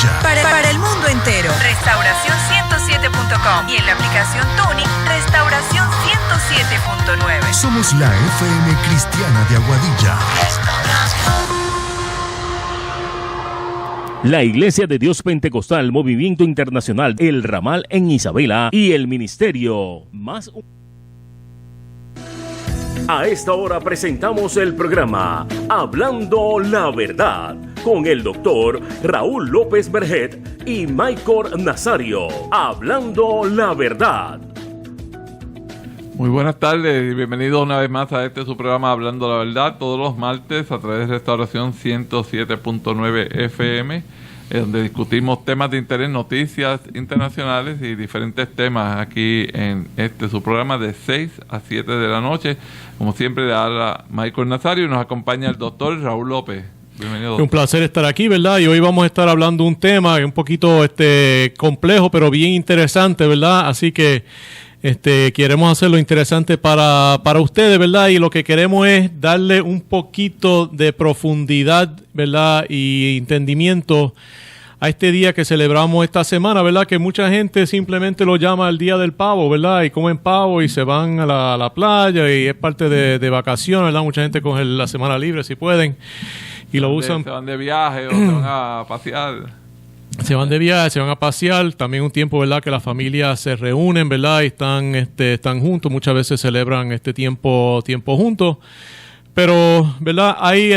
Aguadilla. Para el mundo entero. Restauración107.com y en la aplicación Tuning, Restauración 107.9. Somos la FM Cristiana de Aguadilla. La Iglesia de Dios Pentecostal Movimiento Internacional, el Ramal en Isabela y el Ministerio Más. A esta hora presentamos el programa Hablando la Verdad con el doctor Raúl López Berget y Michael Nazario. Hablando la Verdad. Muy buenas tardes y bienvenidos una vez más a su programa Hablando la Verdad, todos los martes a través de Restauración 107.9 FM, donde discutimos temas de interés, noticias internacionales y diferentes temas aquí en su programa de 6 a 7 de la noche. Como siempre, le habla Michael Nazario y nos acompaña el doctor Raúl López. Bienvenido. Un placer estar aquí, ¿verdad? Y hoy vamos a estar hablando de un tema un poquito complejo, pero bien interesante, ¿verdad? Así que queremos hacerlo interesante para ustedes, ¿verdad? Y lo que queremos es darle un poquito de profundidad, ¿verdad? Y entendimiento a este día que celebramos esta semana, ¿verdad? Que mucha gente simplemente lo llama el Día del Pavo, ¿verdad? Y comen pavo y se van a la playa y es parte de vacaciones, ¿verdad? Mucha gente coge la semana libre si pueden y lo usan. Se van de viaje o se van a pasear. Se van de viaje, se van a pasear, también un tiempo, ¿verdad? Que las familias se reúnen, ¿verdad? Y están juntos, muchas veces celebran este tiempo juntos. Pero, ¿verdad? Hay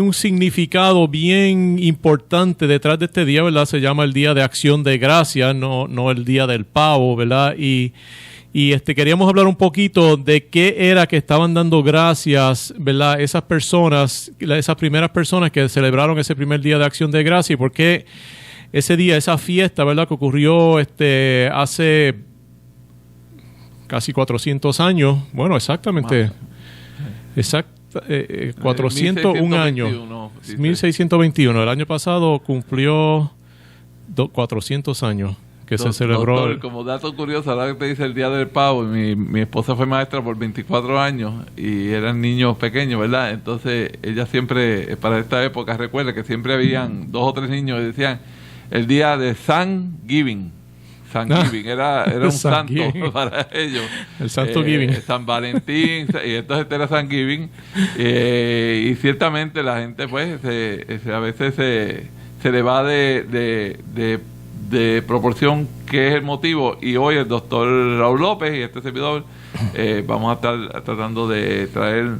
un significado bien importante detrás de este día, ¿verdad? Se llama el Día de Acción de Gracias, no el Día del Pavo, ¿verdad? Y queríamos hablar un poquito de qué era que estaban dando gracias, ¿verdad? Esas primeras personas que celebraron ese primer Día de Acción de Gracias, y por qué ese día, esa fiesta, ¿verdad? Que ocurrió hace casi 400 años, bueno, exactamente. 401 años, 1621. El año pasado cumplió 400 años que se celebró. Doctor, como dato curioso, ahora que te dice el Día del Pavo, mi esposa fue maestra por 24 años y eran niños pequeños, ¿verdad? Entonces ella siempre, para esta época, recuerda que siempre habían 2 o 3 niños que decían el Día de Thanksgiving. Era un santo para ellos. El Santo Giving. San Valentín, y entonces era Thanksgiving. Y ciertamente la gente, pues, a veces se le va de proporción qué es el motivo. Y hoy el doctor Raúl López y este servidor vamos a estar tratando de traer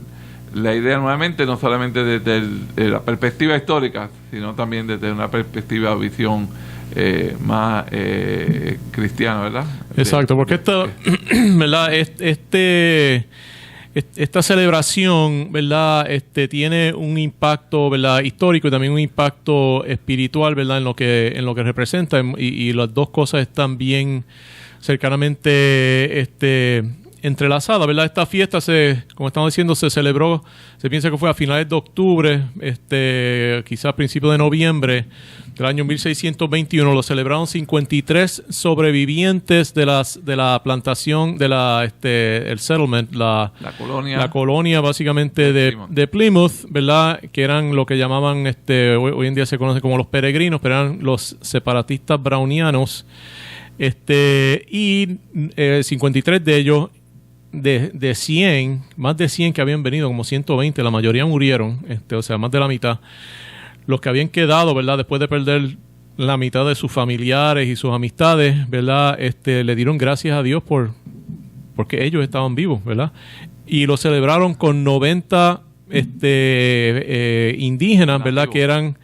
la idea nuevamente, no solamente desde la perspectiva histórica, sino también desde una perspectiva, visión más cristiana, ¿verdad? Exacto, porque ¿verdad? Esta celebración, ¿verdad? Tiene un impacto, ¿verdad? Histórico y también un impacto espiritual, ¿verdad? En lo que representa, y las dos cosas están bien cercanamente entrelazadas, ¿verdad? Esta fiesta, como estamos diciendo, se celebró, se piensa que fue a finales de octubre, quizás a principios de noviembre del año 1621. Lo celebraron 53 sobrevivientes de la plantación, el settlement, la colonia básicamente de Plymouth, ¿verdad? Que eran lo que llamaban, hoy en día se conoce como los peregrinos, pero eran los separatistas brownianos, y 53 de ellos, de 100, más de 100 que habían venido, como 120, la mayoría murieron, o sea, más de la mitad. Los que habían quedado, ¿verdad? Después de perder la mitad de sus familiares y sus amistades, ¿verdad? Le dieron gracias a Dios porque ellos estaban vivos, ¿verdad? Y lo celebraron con 90 indígenas, ¿verdad? Que eran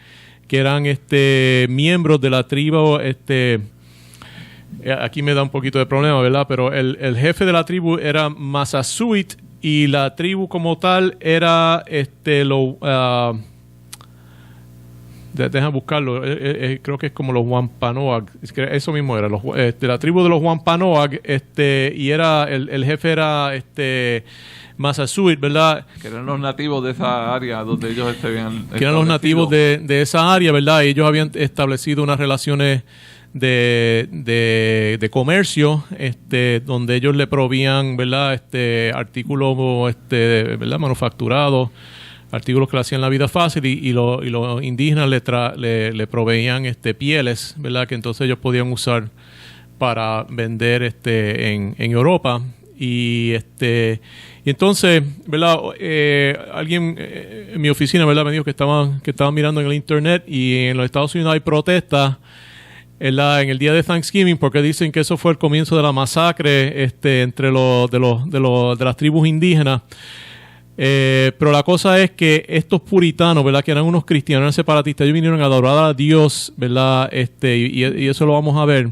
miembros de la tribu, aquí me da un poquito de problema, ¿verdad? Pero el jefe de la tribu era Massasoit y la tribu como tal era deja buscarlo, creo que es como los Wampanoag, eso mismo era, la tribu de los Wampanoag, y era el jefe era Massasoit, ¿verdad? Que eran los nativos de esa área donde ellos se habían que eran los nativos de esa área, ¿verdad? Ellos habían establecido unas relaciones de comercio, donde ellos le provían, ¿verdad? Artículos, ¿verdad? Manufacturados artículos que le hacían la vida fácil y los indígenas le proveían pieles, ¿verdad? Que entonces ellos podían usar para vender en Europa. Y entonces, ¿verdad? Alguien en mi oficina, ¿verdad? Me dijo que estaban mirando en el internet y en los Estados Unidos hay protestas en el día de Thanksgiving porque dicen que eso fue el comienzo de la masacre entre de las tribus indígenas. Pero la cosa es que estos puritanos, ¿verdad? Que eran unos cristianos, eran separatistas, ellos vinieron a adorar a Dios, ¿verdad? Y eso lo vamos a ver.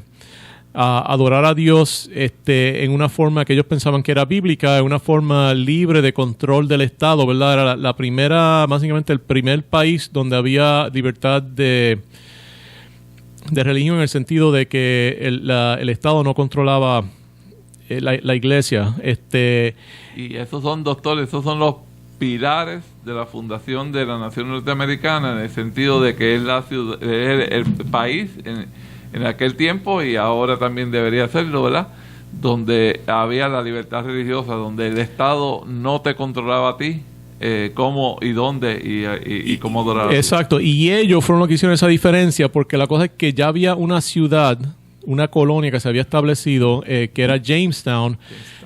A adorar a Dios en una forma que ellos pensaban que era bíblica, en una forma libre de control del Estado, ¿verdad? Era la primera, básicamente el primer país donde había libertad de religión, en el sentido de que el Estado no controlaba la iglesia. Y esos son, doctor, esos son los pilares de la fundación de la nación norteamericana, en el sentido de que es la ciudad, es el país en aquel tiempo, y ahora también debería serlo, ¿verdad? Donde había la libertad religiosa, donde el Estado no te controlaba a ti, cómo y dónde y cómo adorar. Exacto, y ellos fueron los que hicieron esa diferencia, porque la cosa es que ya había una ciudad, una colonia que se había establecido, que era Jamestown,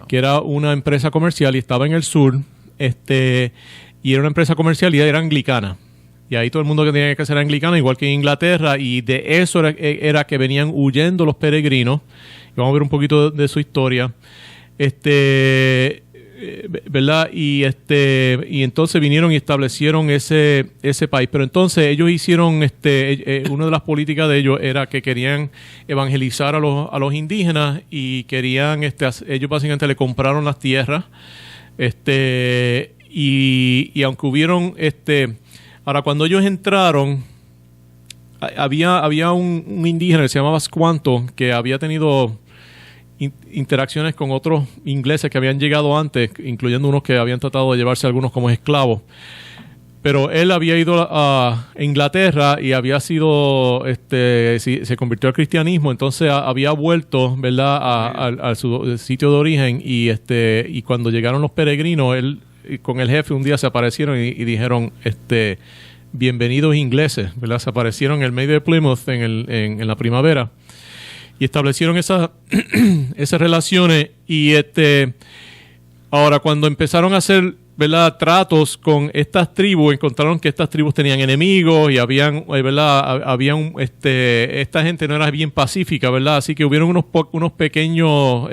que era una empresa comercial y estaba en el sur, y era una empresa comercial y era anglicana. Y ahí todo el mundo que tenía que ser anglicano, igual que en Inglaterra, y de eso era que venían huyendo los peregrinos. Y vamos a ver un poquito de su historia. ¿Verdad? Y entonces vinieron y establecieron ese país. Pero entonces ellos hicieron, una de las políticas de ellos era que querían evangelizar a los indígenas y querían, ellos básicamente le compraron las tierras. Y aunque hubieron, ahora, cuando ellos entraron, había un indígena que se llamaba Squanto, que había tenido interacciones con otros ingleses que habían llegado antes, incluyendo unos que habían tratado de llevarse a algunos como esclavos. Pero él había ido a Inglaterra y había sido, se convirtió al cristianismo, entonces había vuelto, ¿verdad?, a su sitio de origen. Y cuando llegaron los peregrinos, él con el jefe un día se aparecieron y dijeron, bienvenidos ingleses, ¿verdad? Se aparecieron en el medio de Plymouth en la primavera y establecieron esas relaciones. Y ahora, cuando empezaron a hacer, ¿verdad?, tratos con estas tribus, encontraron que estas tribus tenían enemigos y ¿verdad?, esta gente no era bien pacífica, ¿verdad? Así que hubieron unos pequeños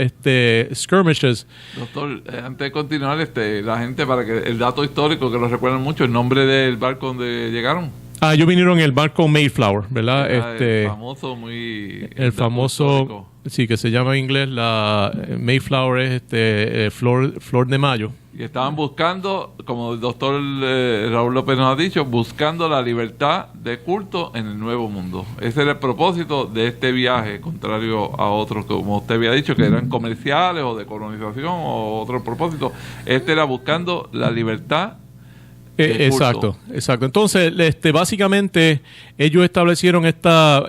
skirmishes. Doctor, antes de continuar, la gente, para que el dato histórico, que lo recuerdan mucho, el nombre del barco donde llegaron. Ellos vinieron en el barco Mayflower, ¿verdad? El famoso, el famoso, histórico. Sí, que se llama en inglés la Mayflower, es flor de mayo. Y estaban buscando, como el doctor Raúl López nos ha dicho, buscando la libertad de culto en el Nuevo Mundo. Ese era el propósito de este viaje, contrario a otros, como usted había dicho, que eran comerciales o de colonización o otro propósito. Era buscando la libertad. Exacto. Entonces, básicamente, ellos establecieron estas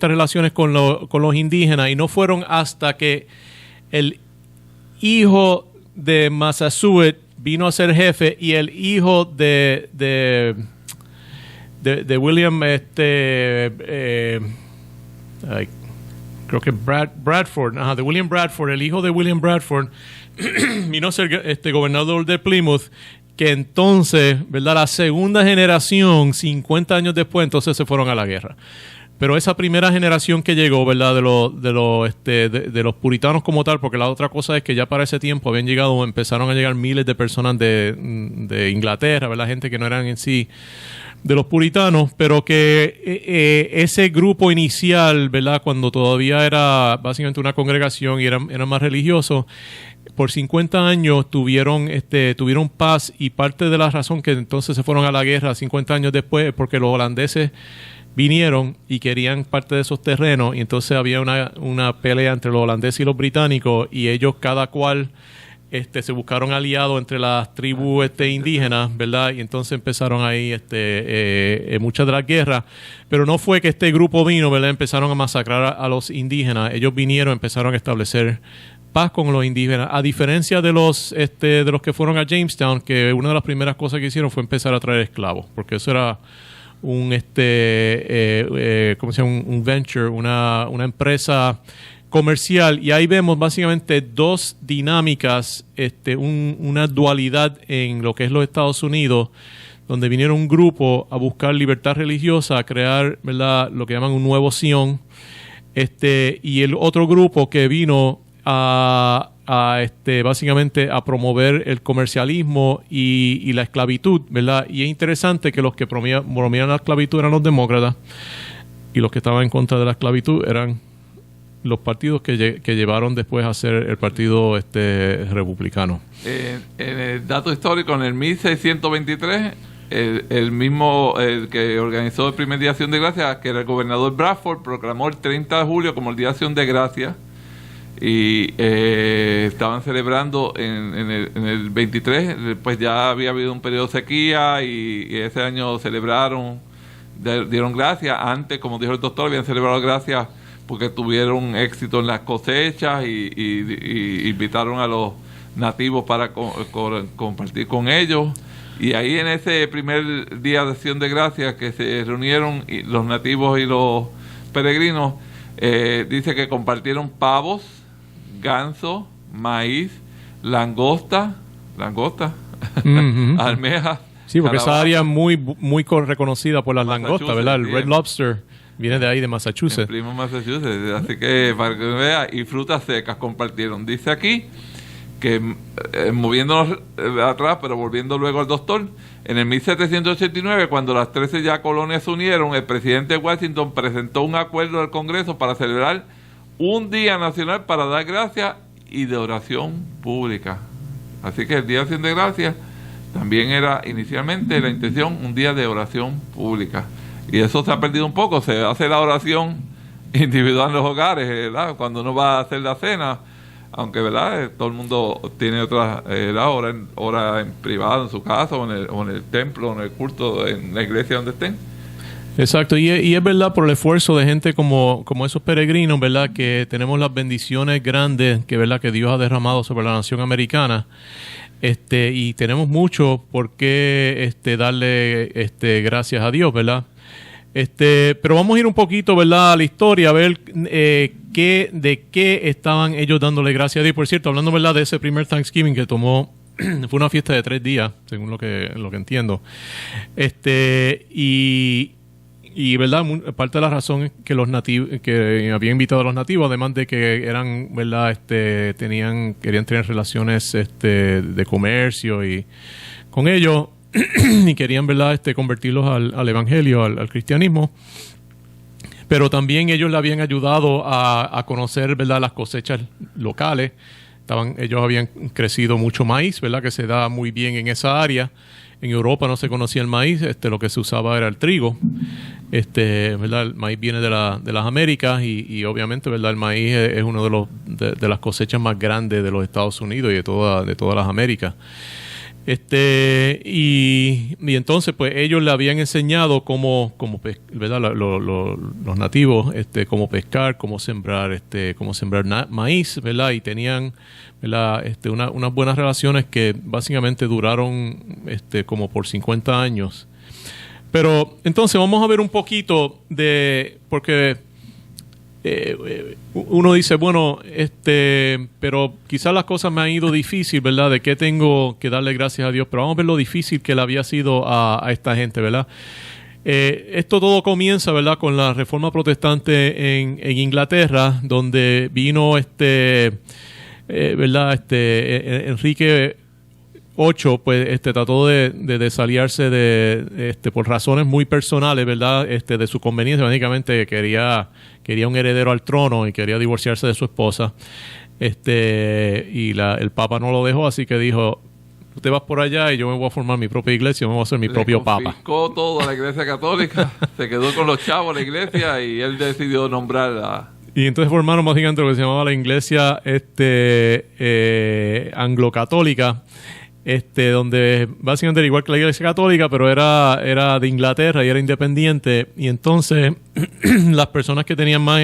relaciones con los indígenas, y no fueron hasta que el hijo de Massasoit vino a ser jefe, y el hijo de William, creo que Bradford, de William Bradford, el hijo de William Bradford vino a ser gobernador de Plymouth, que entonces, ¿verdad?, la segunda generación, 50 años después, entonces se fueron a la guerra. Pero esa primera generación que llegó, ¿verdad?, de los puritanos como tal, porque la otra cosa es que ya para ese tiempo empezaron a llegar miles de personas de Inglaterra, ¿verdad?, gente que no eran en sí de los puritanos, pero que ese grupo inicial, ¿verdad?, cuando todavía era básicamente una congregación y eran más religiosos, por 50 años tuvieron paz, y parte de la razón que entonces se fueron a la guerra 50 años después es porque los holandeses vinieron y querían parte de esos terrenos, y entonces había una pelea entre los holandeses y los británicos, y ellos cada cual se buscaron aliados entre las tribus indígenas, ¿verdad? Y entonces empezaron ahí muchas de las guerras. Pero no fue que este grupo vino, ¿verdad? Empezaron a masacrar a los indígenas. Ellos vinieron, empezaron a establecer paz con los indígenas, a diferencia de los que fueron a Jamestown, que una de las primeras cosas que hicieron fue empezar a traer esclavos, porque eso era un ¿cómo se llama? Un venture, una empresa comercial, y ahí vemos básicamente dos dinámicas, una dualidad en lo que es los Estados Unidos, donde vinieron un grupo a buscar libertad religiosa, a crear, ¿verdad?, lo que llaman un nuevo Sion, y el otro grupo que vino básicamente a promover el comercialismo y la esclavitud, ¿verdad? Y es interesante que los que promovían la esclavitud eran los demócratas, y los que estaban en contra de la esclavitud eran los partidos que llevaron después a ser el partido republicano. En el dato histórico, en el 1623, el mismo que organizó el primer Día de Acción de Gracias, que era el gobernador Bradford, proclamó el 30 de julio como el Día de Acción de Gracias, y estaban celebrando en el 23, pues ya había habido un periodo de sequía, y ese año celebraron, dieron gracias. Antes, como dijo el doctor, habían celebrado gracias porque tuvieron éxito en las cosechas, y invitaron a los nativos para compartir con ellos. Y ahí, en ese primer Día de Acción de Gracias que se reunieron los nativos y los peregrinos, dice que compartieron pavos, ganso, maíz, langosta, almejas. Sí, porque esa área es muy reconocida por las langostas, ¿verdad? El Red Lobster viene de ahí, de Massachusetts. Primo Massachusetts, así que para que vea, y frutas secas compartieron. Dice aquí que, moviéndonos atrás, pero volviendo luego al doctor, en el 1789, cuando las 13 ya colonias se unieron, el presidente de Washington presentó un acuerdo al Congreso para celebrar un día nacional para dar gracias y de oración pública. Así que el Día de Acción de Gracias también era inicialmente la intención, un día de oración pública. Y eso se ha perdido un poco. Se hace la oración individual en los hogares, ¿verdad?, cuando uno va a hacer la cena, aunque, ¿verdad?, todo el mundo tiene otra hora en privado, en su casa, o en el templo, o en el culto, en la iglesia donde estén. Exacto, y es verdad, por el esfuerzo de gente como esos peregrinos, ¿verdad?, que tenemos las bendiciones grandes que Dios ha derramado sobre la nación americana, y tenemos mucho por qué darle gracias a Dios, ¿verdad? Pero vamos a ir un poquito, ¿verdad?, a la historia, a ver de qué estaban ellos dándole gracias a Dios. Por cierto, hablando, ¿verdad?, de ese primer Thanksgiving que tomó, fue una fiesta de 3 días, según lo que entiendo. Y verdad, parte de la razón es que los nativos, que habían invitado a los nativos, además de que eran, ¿verdad?, querían tener relaciones de comercio y con ellos, y querían, ¿verdad?, convertirlos al evangelio, al cristianismo. Pero también ellos le habían ayudado a conocer, ¿verdad?, las cosechas locales. Ellos habían crecido mucho maíz, ¿verdad?, que se da muy bien en esa área. En Europa no se conocía el maíz, lo que se usaba era el trigo. ¿Verdad? El maíz viene de las Américas, y obviamente, ¿verdad?, el maíz es uno de las cosechas más grandes de los Estados Unidos y de todas las Américas. Y entonces, pues, ellos le habían enseñado cómo ¿verdad?, los nativos, cómo pescar, cómo sembrar maíz, ¿verdad? Y tenían, ¿verdad?, unas buenas relaciones que básicamente duraron como por 50 años. Pero entonces vamos a ver un poquito porque uno dice, bueno, pero quizás las cosas me han ido difícil, ¿verdad?, de qué tengo que darle gracias a Dios. Pero vamos a ver lo difícil que le había sido a esta gente, ¿verdad? Esto todo comienza, ¿verdad?, con la Reforma Protestante en Inglaterra, donde vino ¿verdad?, Enrique VIII, pues, trató de desaliarse por razones muy personales, ¿verdad?, de su conveniencia. Básicamente quería un heredero al trono y quería divorciarse de su esposa. Y el Papa no lo dejó, así que dijo: tú te vas por allá y yo me voy a formar mi propia iglesia, yo me voy a hacer mi propio Papa. Confiscó todo a la Iglesia Católica, se quedó con los chavos la iglesia, y él decidió nombrar Y entonces formaron básicamente lo que se llamaba la iglesia anglo-católica, donde básicamente era igual que la Iglesia Católica, pero era de Inglaterra y era independiente. Y entonces las personas que tenían más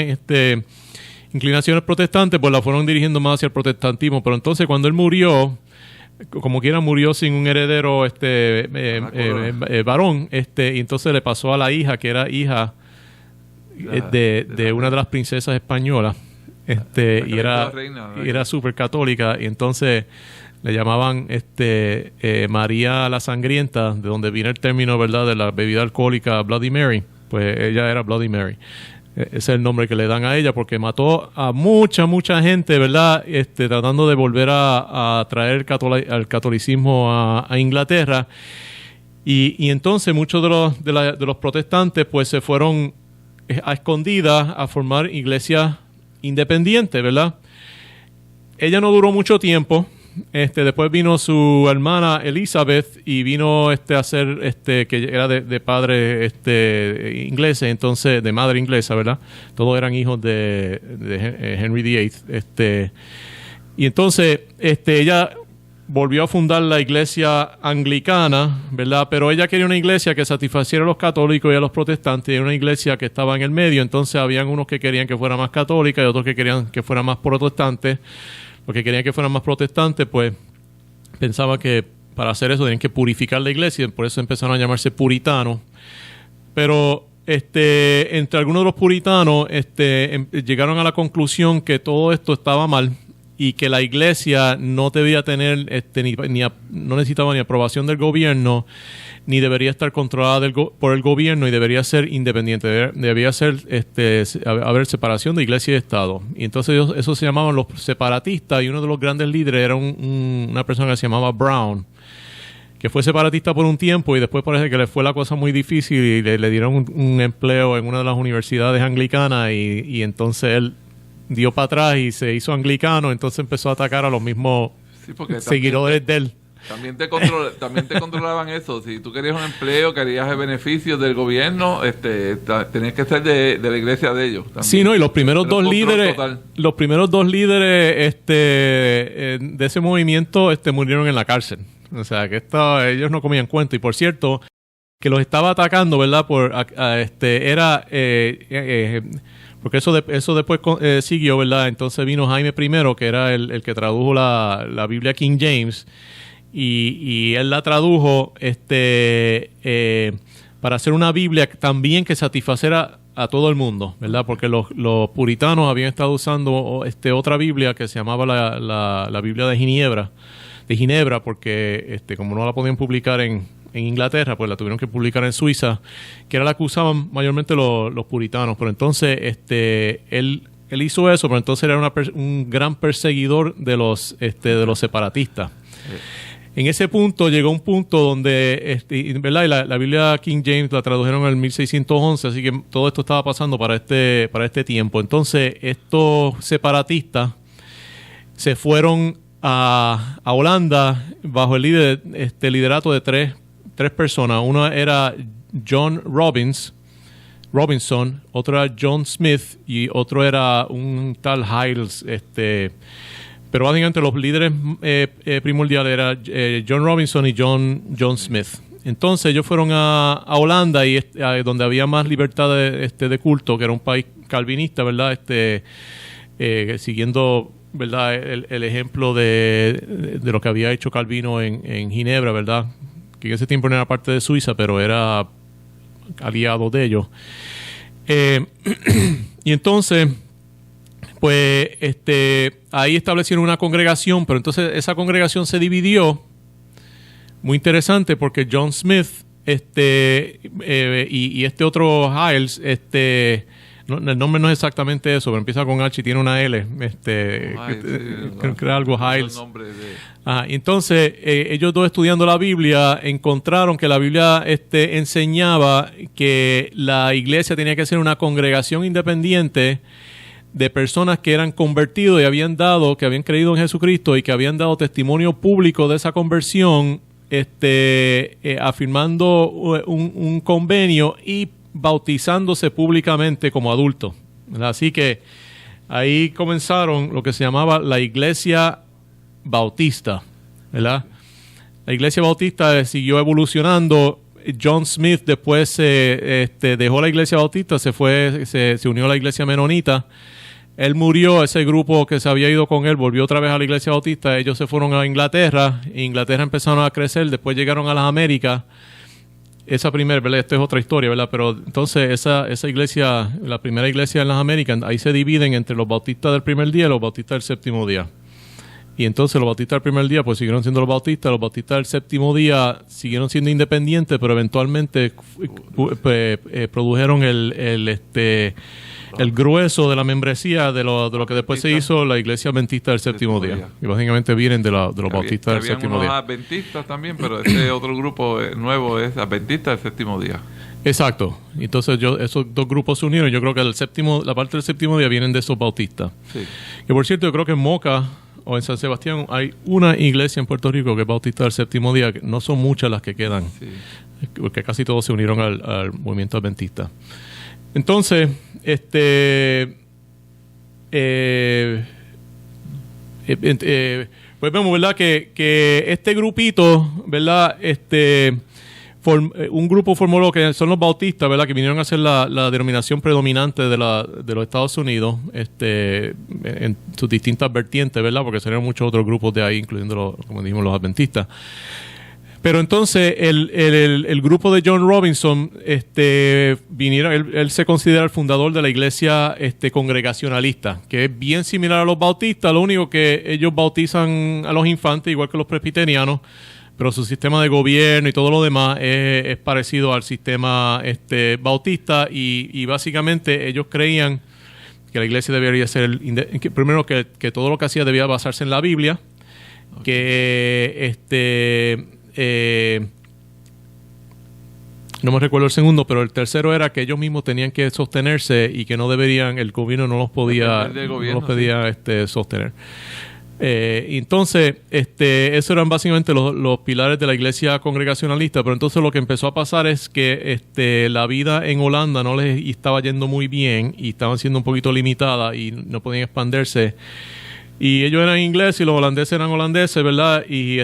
inclinaciones protestantes, pues la fueron dirigiendo más hacia el protestantismo. Pero entonces cuando él murió, como quiera murió sin un heredero varón, y entonces le pasó a la hija, que era hija de una de las princesas españolas, y era súper católica, y entonces le llamaban María la Sangrienta, de donde viene el término, ¿verdad?, de la bebida alcohólica Bloody Mary. Pues ella era Bloody Mary. Ese es el nombre que le dan a ella, porque mató a mucha gente, ¿verdad?, tratando de volver a traer al catolicismo a Inglaterra. Y entonces muchos de los protestantes pues se fueron a escondidas a formar iglesias independientes, ¿verdad? Ella no duró mucho tiempo. Después vino su hermana Elizabeth y vino a ser que era de padre ingleses, entonces de madre inglesa, ¿verdad? Todos eran hijos de Henry VIII. Y entonces ella volvió a fundar la iglesia anglicana, ¿verdad? Pero ella quería una iglesia que satisfaciera a los católicos y a los protestantes, y una iglesia que estaba en el medio. Entonces habían unos que querían que fuera más católica y otros que querían que fuera más protestante. Los que querían que fueran más protestantes, pues pensaba que para hacer eso tenían que purificar la iglesia, por eso empezaron a llamarse puritanos. Pero entre algunos de los puritanos llegaron a la conclusión que todo esto estaba mal y que la iglesia no debía tener no necesitaba ni aprobación del gobierno, ni debería estar controlada por el gobierno, y debería ser independiente. Debía ser haber separación de iglesia y Estado. Y entonces eso se llamaban los separatistas, y uno de los grandes líderes era una persona que se llamaba Brown, que fue separatista por un tiempo, y después parece que le fue la cosa muy difícil y le dieron un empleo en una de las universidades anglicanas, y entonces él dio para atrás y se hizo anglicano. Entonces empezó a atacar a los mismos seguidores de él. También te controlaban eso. Si tú querías un empleo, querías el beneficio del gobierno, tenías que ser de la iglesia de ellos. También. Sí, no, y los primeros dos líderes de ese movimiento murieron en la cárcel. O sea, que ellos no comían cuento. Y por cierto, que los estaba atacando, ¿verdad? Porque eso después siguió, ¿verdad? Entonces vino Jaime I, que era el que tradujo la Biblia King James, y él la tradujo para hacer una Biblia también que satisfaciera a todo el mundo, ¿verdad? Porque los puritanos habían estado usando otra Biblia que se llamaba la Biblia de Ginebra, porque como no la podían publicar en Inglaterra, pues la tuvieron que publicar en Suiza, que era la que usaban mayormente los puritanos. Pero entonces él hizo eso, pero entonces era un gran perseguidor de los separatistas. En ese punto llegó un punto donde, ¿verdad? Y la Biblia King James la tradujeron en el 1611, así que todo esto estaba pasando para este tiempo. Entonces estos separatistas se fueron a Holanda bajo el liderato de tres personas. Uno era John Robinson, otro era John Smith y otro era un tal Hiles. Pero básicamente los líderes primordiales eran John Robinson y John Smith. Entonces ellos fueron a Holanda, y donde había más libertad de culto, que era un país calvinista, ¿verdad? Siguiendo, ¿verdad?, el ejemplo de lo que había hecho Calvino en Ginebra, ¿verdad?, que en ese tiempo no era parte de Suiza, pero era aliado de ellos. Y entonces, pues, ahí establecieron una congregación, pero entonces esa congregación se dividió. Muy interesante, porque John Smith y otro Hiles, el nombre no es exactamente eso, pero empieza con H y tiene una L. Creo que era algo Hiles. Entonces, ellos dos, estudiando la Biblia, encontraron que la Biblia enseñaba que la iglesia tenía que ser una congregación independiente de personas que eran convertidos y que habían creído en Jesucristo y que habían dado testimonio público de esa conversión, afirmando un convenio y bautizándose públicamente como adultos. Así que ahí comenzaron lo que se llamaba la Iglesia Bautista, ¿verdad? La Iglesia Bautista siguió evolucionando. John Smith después dejó la Iglesia Bautista, se unió a la Iglesia Menonita, él murió, ese grupo que se había ido con él volvió otra vez a la iglesia bautista, ellos se fueron a Inglaterra, Inglaterra empezaron a crecer, después llegaron a las Américas, esa primera, ¿verdad? Esta es otra historia, ¿verdad? Pero entonces esa iglesia, la primera iglesia en las Américas, ahí se dividen entre los bautistas del primer día y los bautistas del séptimo día. Y entonces los bautistas del primer día pues siguieron siendo los bautistas del séptimo día siguieron siendo independientes, pero eventualmente produjeron el grueso de la membresía de lo que después se hizo la iglesia adventista del séptimo día. Y básicamente vienen de los bautistas del séptimo día. Habían adventistas también, pero este otro grupo nuevo es adventista del séptimo día. Exacto. Entonces esos dos grupos se unieron. Yo creo que la parte del séptimo día vienen de esos bautistas. Sí. Que por cierto, yo creo que en Moca o en San Sebastián hay una iglesia en Puerto Rico que es bautista del séptimo día, que no son muchas las que quedan, porque casi todos se unieron al movimiento adventista. Entonces, pues vemos, ¿verdad? Que este grupito, ¿verdad? Un grupo formó lo que son los bautistas, ¿verdad? Que vinieron a ser la denominación predominante de los Estados Unidos, en sus distintas vertientes, ¿verdad? Porque salieron muchos otros grupos de ahí, incluyendo como dijimos, los adventistas. Pero entonces el grupo de John Robinson, vinieron, él se considera el fundador de la iglesia congregacionalista, que es bien similar a los bautistas, lo único que ellos bautizan a los infantes, igual que los presbiterianos, pero su sistema de gobierno y todo lo demás es parecido al sistema bautista y básicamente ellos creían que la iglesia debería ser, primero que todo lo que hacía debía basarse en la Biblia, que no me recuerdo el segundo, pero el tercero era que ellos mismos tenían que sostenerse y que no deberían, el gobierno no los podía sostener. Entonces, esos eran básicamente los pilares de la iglesia congregacionalista, pero entonces lo que empezó a pasar es que la vida en Holanda no les estaba yendo muy bien y estaban siendo un poquito limitadas y no podían expandirse. Y ellos eran ingleses y los holandeses eran holandeses, ¿verdad? Y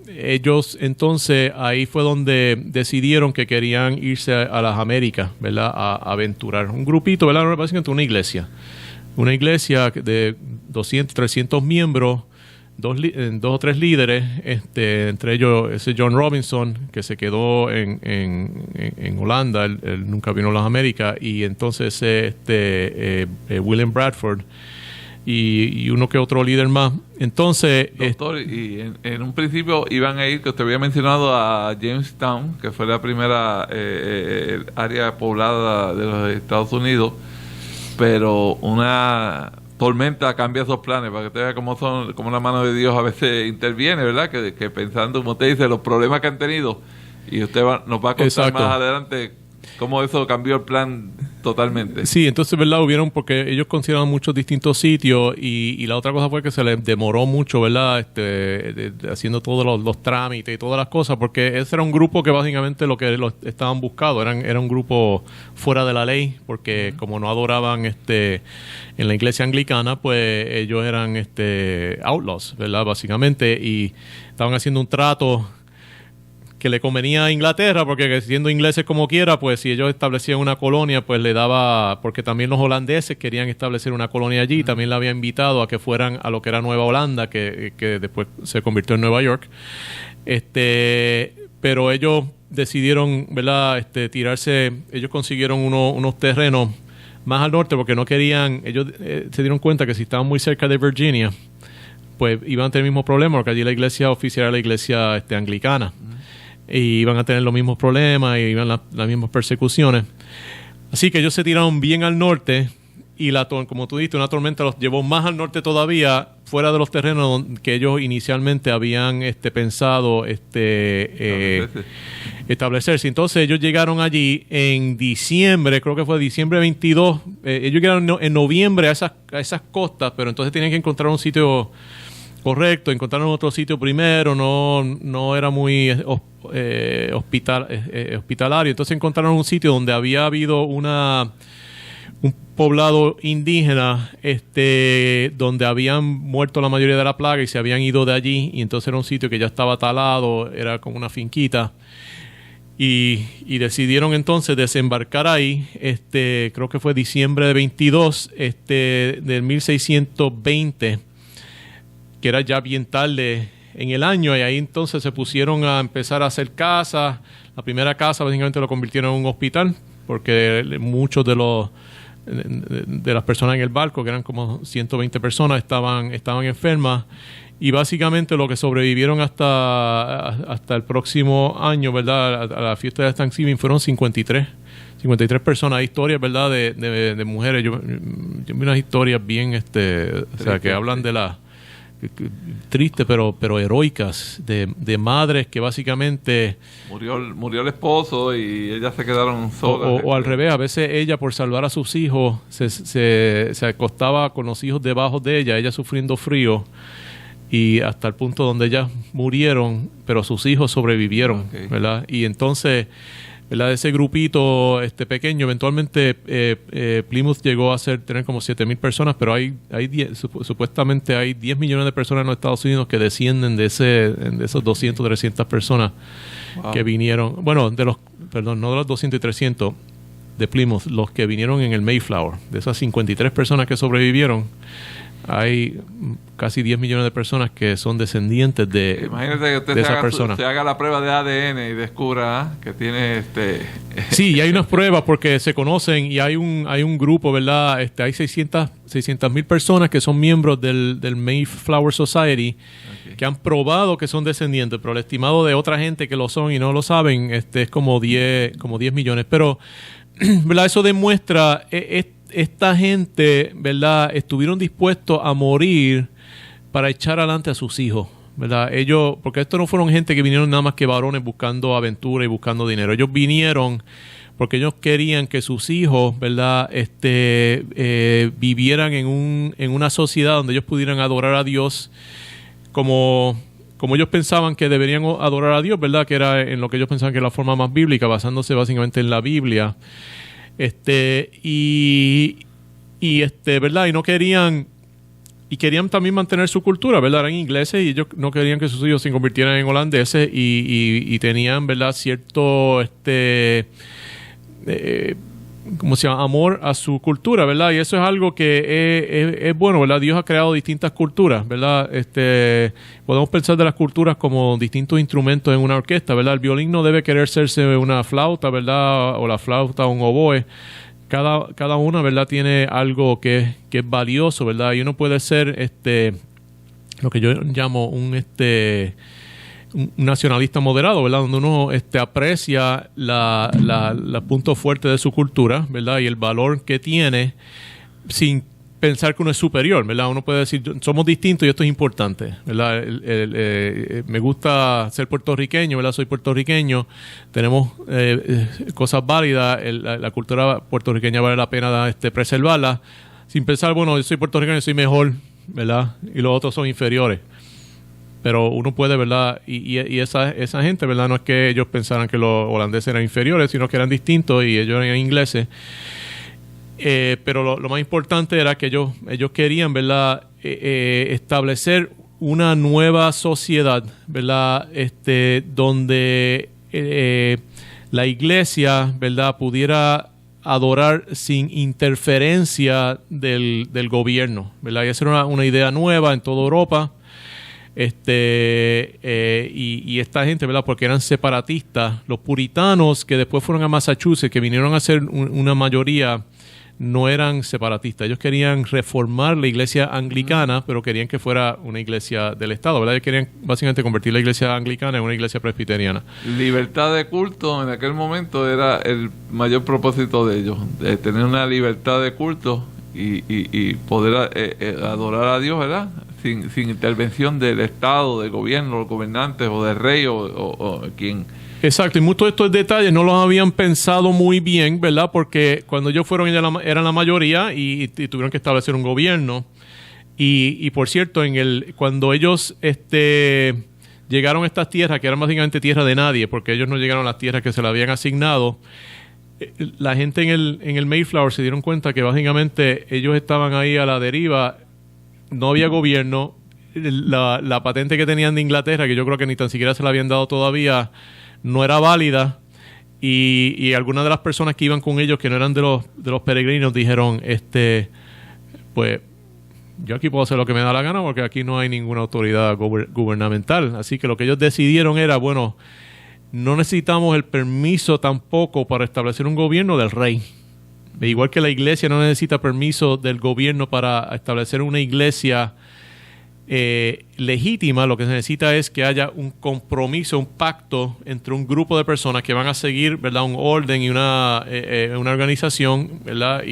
ellos entonces ahí fue donde decidieron que querían irse a las Américas, ¿verdad? A aventurar. Un grupito, ¿verdad? Básicamente una iglesia. Una iglesia de 200, 300 miembros, dos o tres líderes, entre ellos ese John Robinson, que se quedó en Holanda, él nunca vino a las Américas, y entonces William Bradford y uno que otro líder más. Entonces, doctor, y en un principio iban a ir, que usted había mencionado, a Jamestown, que fue la primera área poblada de los Estados Unidos, pero una tormenta cambia esos planes, para que usted vea cómo la mano de Dios a veces interviene, ¿verdad? Que pensando, como usted dice, los problemas que han tenido, y usted nos va a contar Exacto. más adelante cómo eso cambió el plan totalmente. Sí, entonces, ¿verdad? Porque ellos consideraban muchos distintos sitios y la otra cosa fue que se les demoró mucho, ¿verdad? Haciendo todos los trámites y todas las cosas, porque ese era un grupo que básicamente lo que estaban buscando, era un grupo fuera de la ley, porque como no adoraban en la iglesia anglicana, pues ellos eran outlaws, ¿verdad? Básicamente, y estaban haciendo un trato que le convenía a Inglaterra, porque siendo ingleses como quiera, pues si ellos establecían una colonia, pues le daba, porque también los holandeses querían establecer una colonia allí, también le había invitado a que fueran a lo que era Nueva Holanda, que después se convirtió en Nueva York. Pero ellos decidieron, ¿verdad? Ellos consiguieron unos terrenos más al norte, porque no querían, ellos se dieron cuenta que si estaban muy cerca de Virginia, pues iban a tener el mismo problema, porque allí la iglesia oficial era la iglesia anglicana. Y iban a tener los mismos problemas y iban las mismas persecuciones. Así que ellos se tiraron bien al norte y como tú dijiste, una tormenta los llevó más al norte todavía, fuera de los terrenos que ellos inicialmente habían pensado establecerse. Entonces ellos llegaron allí en diciembre, creo que fue diciembre 22. Ellos llegaron en noviembre a esas costas, pero entonces tenían que encontrar un sitio correcto, encontraron otro sitio primero, no era muy hospitalario, entonces encontraron un sitio donde había habido un poblado indígena, donde habían muerto la mayoría de la plaga y se habían ido de allí, y entonces era un sitio que ya estaba talado, era como una finquita. y decidieron entonces desembarcar ahí, creo que fue diciembre de 22, del 1620, que era ya bien tarde en el año, y ahí entonces se pusieron a empezar a hacer casas. La primera casa básicamente lo convirtieron en un hospital, porque muchos de las personas en el barco, que eran como 120 personas, estaban enfermas. Y básicamente lo que sobrevivieron hasta el próximo año, ¿verdad? A la fiesta de Thanksgiving fueron 53 personas. Hay historias, ¿verdad? De mujeres. Yo vi unas historias bien, o sea, que hablan de la tristes pero heroicas de madres que básicamente murió el esposo y ellas se quedaron solas. O al revés, a veces ella, por salvar a sus hijos, se acostaba con los hijos debajo de ella sufriendo frío, y hasta el punto donde ellas murieron, pero sus hijos sobrevivieron, ¿verdad? Y entonces, ¿verdad? Ese grupito pequeño, eventualmente Plymouth llegó a tener como 7,000 personas, pero supuestamente hay 10 millones de personas en los Estados Unidos que descienden de esos 200, 300 personas que vinieron. Bueno, no de los 200 y 300 de Plymouth, los que vinieron en el Mayflower. De esas 53 personas que sobrevivieron, hay casi 10 millones de personas que son descendientes de Imagínate que usted se haga la prueba de ADN y descubra que tiene Sí, y hay unas pruebas porque se conocen, y hay un grupo, ¿verdad? Hay 600,000 personas que son miembros del Mayflower Society, que han probado que son descendientes, pero el estimado de otra gente que lo son y no lo saben es como 10 millones. Pero, ¿verdad? Eso demuestra esta gente, ¿verdad? Estuvieron dispuestos a morir para echar adelante a sus hijos, ¿verdad? Ellos, porque estos no fueron gente que vinieron nada más que varones buscando aventura y buscando dinero. Ellos vinieron porque ellos querían que sus hijos, ¿verdad? Vivieran en una sociedad donde ellos pudieran adorar a Dios como ellos pensaban que deberían adorar a Dios, ¿verdad? Que era en lo que ellos pensaban que era la forma más bíblica, basándose básicamente en la Biblia. ¿Verdad? Y no querían, y querían también mantener su cultura, ¿verdad? Eran ingleses y ellos no querían que sus hijos se convirtieran en holandeses, y tenían, ¿verdad? Cierto, ¿cómo se llama? Amor a su cultura, ¿verdad? Y eso es algo que es bueno, ¿verdad? Dios ha creado distintas culturas, ¿verdad? Podemos pensar de las culturas como distintos instrumentos en una orquesta, ¿verdad? El violín no debe querer serse una flauta, ¿verdad? O la flauta o un oboe. Cada una, ¿verdad? Tiene algo que es valioso, ¿verdad? Y uno puede ser lo que yo llamo un nacionalista moderado, ¿verdad? Donde uno aprecia los puntos fuertes de su cultura, ¿verdad? Y el valor que tiene, sin pensar que uno es superior, ¿verdad? Uno puede decir, somos distintos y esto es importante, ¿verdad? Me gusta ser puertorriqueño, ¿verdad? Soy puertorriqueño, tenemos cosas válidas, la cultura puertorriqueña vale la pena preservarla, sin pensar, bueno, yo soy puertorriqueño, soy mejor, ¿verdad? Y los otros son inferiores. Pero uno puede, ¿verdad? Y esa gente, ¿verdad? No es que ellos pensaran que los holandeses eran inferiores, sino que eran distintos y ellos eran ingleses. Pero lo más importante era que ellos querían, ¿verdad? Establecer una nueva sociedad, ¿verdad? Donde la iglesia, ¿verdad? Pudiera adorar sin interferencia del gobierno, ¿verdad? Y esa era una idea nueva en toda Europa. Y esta gente, ¿verdad? Porque eran separatistas. Los puritanos que después fueron a Massachusetts, que vinieron a ser una mayoría, no eran separatistas. Ellos querían reformar la iglesia anglicana, pero querían que fuera una iglesia del Estado, ¿verdad? Ellos querían básicamente convertir la iglesia anglicana en una iglesia presbiteriana. Libertad de culto en aquel momento era el mayor propósito de ellos, de tener una libertad de culto y poder adorar a Dios, ¿verdad? Sin intervención del Estado, del gobierno, los gobernantes o del rey o quien. Exacto, y muchos de estos detalles no los habían pensado muy bien, ¿verdad? Porque cuando ellos fueron, eran la mayoría y tuvieron que establecer un gobierno. Y por cierto, cuando ellos llegaron a estas tierras, que eran básicamente tierra de nadie, porque ellos no llegaron a las tierras que se les habían asignado, la gente en el Mayflower se dieron cuenta que básicamente ellos estaban ahí a la deriva. No había gobierno, la patente que tenían de Inglaterra, que yo creo que ni tan siquiera se la habían dado todavía, no era válida, y algunas de las personas que iban con ellos, que no eran de los peregrinos, dijeron, pues yo aquí puedo hacer lo que me da la gana porque aquí no hay ninguna autoridad gubernamental. Así que lo que ellos decidieron era, bueno, no necesitamos el permiso tampoco para establecer un gobierno del rey. Igual que la iglesia no necesita permiso del gobierno para establecer una iglesia legítima, lo que se necesita es que haya un compromiso, un pacto entre un grupo de personas que van a seguir, ¿verdad?, un orden y una organización, ¿verdad?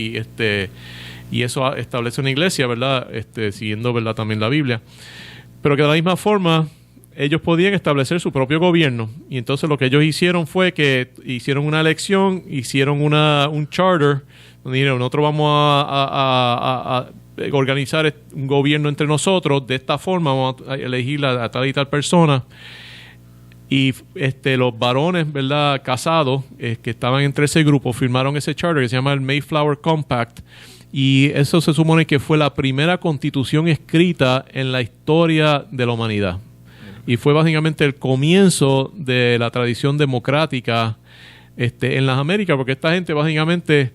Y eso establece una iglesia, ¿verdad? Siguiendo, ¿verdad?, también la Biblia. Pero que de la misma forma ellos podían establecer su propio gobierno. Y entonces lo que ellos hicieron fue que hicieron una elección, hicieron un charter, donde dijeron, nosotros vamos a organizar un gobierno entre nosotros, de esta forma vamos a elegir a tal y tal persona. Y los varones, ¿verdad?, casados, que estaban entre ese grupo, firmaron ese charter que se llama el Mayflower Compact. Y eso se supone que fue la primera constitución escrita en la historia de la humanidad. Y fue básicamente el comienzo de la tradición democrática en las Américas, porque esta gente básicamente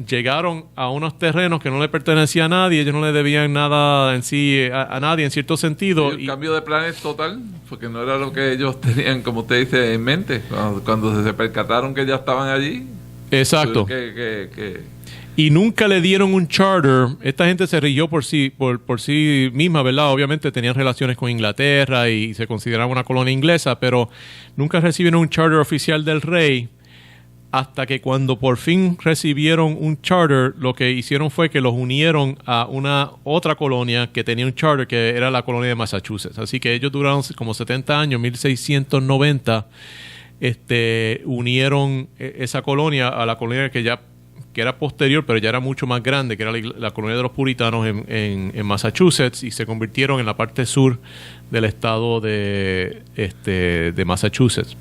llegaron a unos terrenos que no le pertenecía a nadie, ellos no le debían nada en sí a nadie en cierto sentido. El cambio de planes total, porque no era lo que ellos tenían, como usted dice, en mente, cuando se percataron que ya estaban allí. Exacto. Y nunca le dieron un charter. Esta gente se rigió por sí misma, ¿verdad? Obviamente tenían relaciones con Inglaterra y se consideraba una colonia inglesa, pero nunca recibieron un charter oficial del rey, hasta que cuando por fin recibieron un charter, lo que hicieron fue que los unieron a una otra colonia que tenía un charter, que era la colonia de Massachusetts. Así que ellos duraron como 70 años, 1690, unieron esa colonia a la colonia que era posterior, pero ya era mucho más grande, que era la colonia de los puritanos en Massachusetts, y se convirtieron en la parte sur del estado de Massachusetts.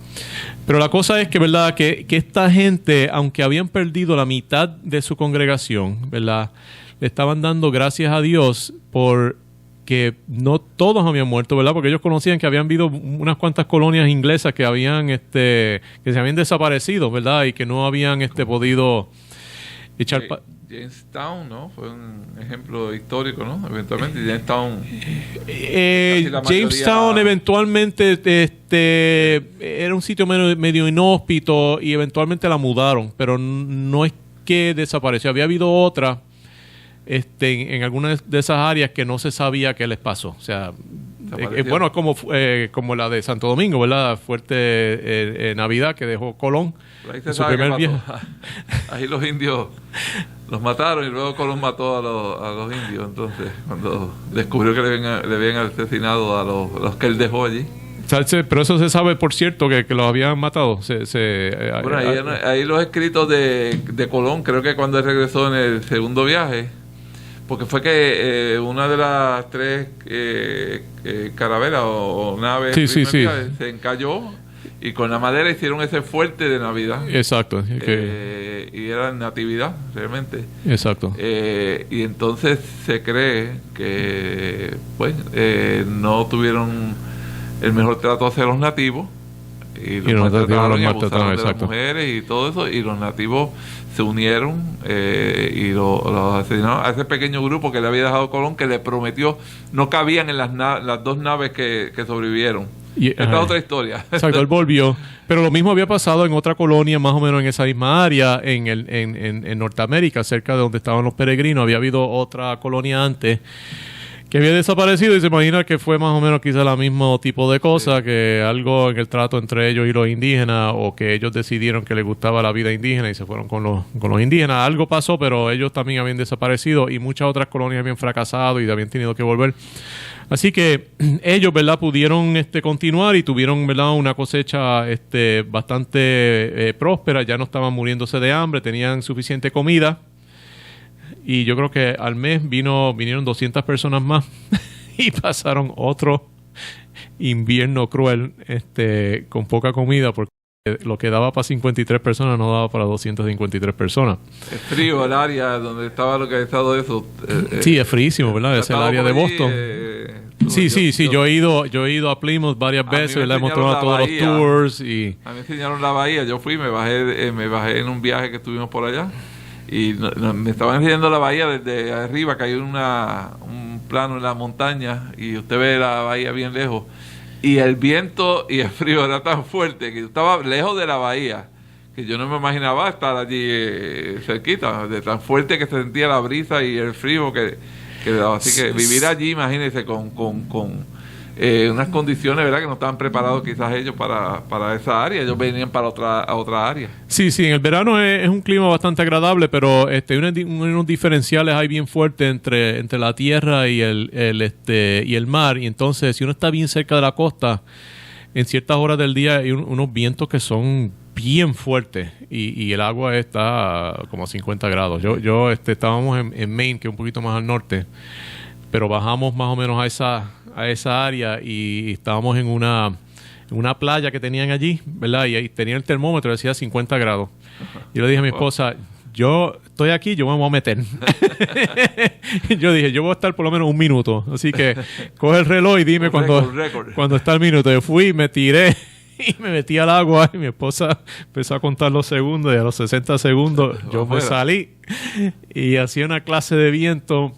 Pero la cosa es que, ¿verdad?, que esta gente, aunque habían perdido la mitad de su congregación, ¿verdad?, le estaban dando gracias a Dios por que no todos habían muerto, ¿verdad? Porque ellos conocían que habían habido unas cuantas colonias inglesas que que se habían desaparecido, ¿verdad? Y que no habían podido echar Jamestown, ¿no? Fue un ejemplo histórico, ¿no? Eventualmente Jamestown. Jamestown eventualmente era un sitio medio inhóspito y eventualmente la mudaron, pero no es que desapareció. Había habido otra en algunas de esas áreas que no se sabía qué les pasó. O sea, bueno, es como la de Santo Domingo, ¿verdad? Fuerte Navidad que dejó Colón. Ahí se sabe que mató. Ahí los indios los mataron y luego Colón mató a los indios. Entonces, cuando descubrió que le habían asesinado a los que él dejó allí. Pero eso se sabe, por cierto, que los habían matado. Bueno, ahí los escritos de Colón, creo que cuando él regresó en el segundo viaje, porque fue que una de las tres carabelas o naves se encalló y con la madera hicieron ese fuerte de Navidad. Exacto. Y era natividad, realmente. Exacto. Y entonces se cree que no tuvieron el mejor trato hacia los nativos y los maltrataron y abusaron de las mujeres y todo eso, y los nativos se unieron y los asesinaron a ese pequeño grupo que le había dejado Colón, que le prometió, no cabían en las dos naves que sobrevivieron. Esta es otra historia. Exacto, él volvió. Pero lo mismo había pasado en otra colonia, más o menos en esa misma área, en Norteamérica, cerca de donde estaban los peregrinos. Había habido otra colonia antes que había desaparecido, y se imagina que fue más o menos quizá el mismo tipo de cosa, que algo en el trato entre ellos y los indígenas, o que ellos decidieron que les gustaba la vida indígena y se fueron con los indígenas. Algo pasó, pero ellos también habían desaparecido y muchas otras colonias habían fracasado y habían tenido que volver. Así que ellos, ¿verdad?, pudieron continuar y tuvieron, ¿verdad?, una cosecha bastante próspera. Ya no estaban muriéndose de hambre, tenían suficiente comida. Y yo creo que al mes vinieron 200 personas más y pasaron otro invierno cruel con poca comida, porque lo que daba para 53 personas no daba para 253 personas. Es frío el área donde estaba localizado eso. Sí, es fríísimo, ¿verdad? Es el área de Boston. Sí. Yo he ido a Plymouth varias veces, ¿verdad? Hemos tomado todos los tours y... A mí me enseñaron la bahía. Yo fui, me bajé en un viaje que estuvimos por allá y me estaban enseñando la bahía desde arriba, que hay un plano en la montaña y usted ve la bahía bien lejos. Y el viento y el frío era tan fuerte que yo estaba lejos de la bahía, que yo no me imaginaba estar allí cerquita, de tan fuerte que se sentía la brisa y el frío que le daba. Así que vivir allí, imagínense, con unas condiciones, ¿verdad?, que no estaban preparados quizás ellos para esa área. Ellos venían para otra área. Sí, en el verano es un clima bastante agradable, pero unos diferenciales hay bien fuertes entre la tierra y el mar. Y entonces, si uno está bien cerca de la costa, en ciertas horas del día hay unos vientos que son bien fuertes y el agua está como a 50 grados. Estábamos en Maine, que es un poquito más al norte, pero bajamos más o menos a esa área y estábamos en una playa que tenían allí, ¿verdad? Y ahí tenía el termómetro, decía 50 grados. Y le dije a mi esposa, yo estoy aquí, yo me voy a meter. Yo dije, yo voy a estar por lo menos un minuto. Así que coge el reloj y dime cuando está el minuto. Yo fui, me tiré y me metí al agua y mi esposa empezó a contar los segundos y a los 60 segundos yo me salí y hacía una clase de viento,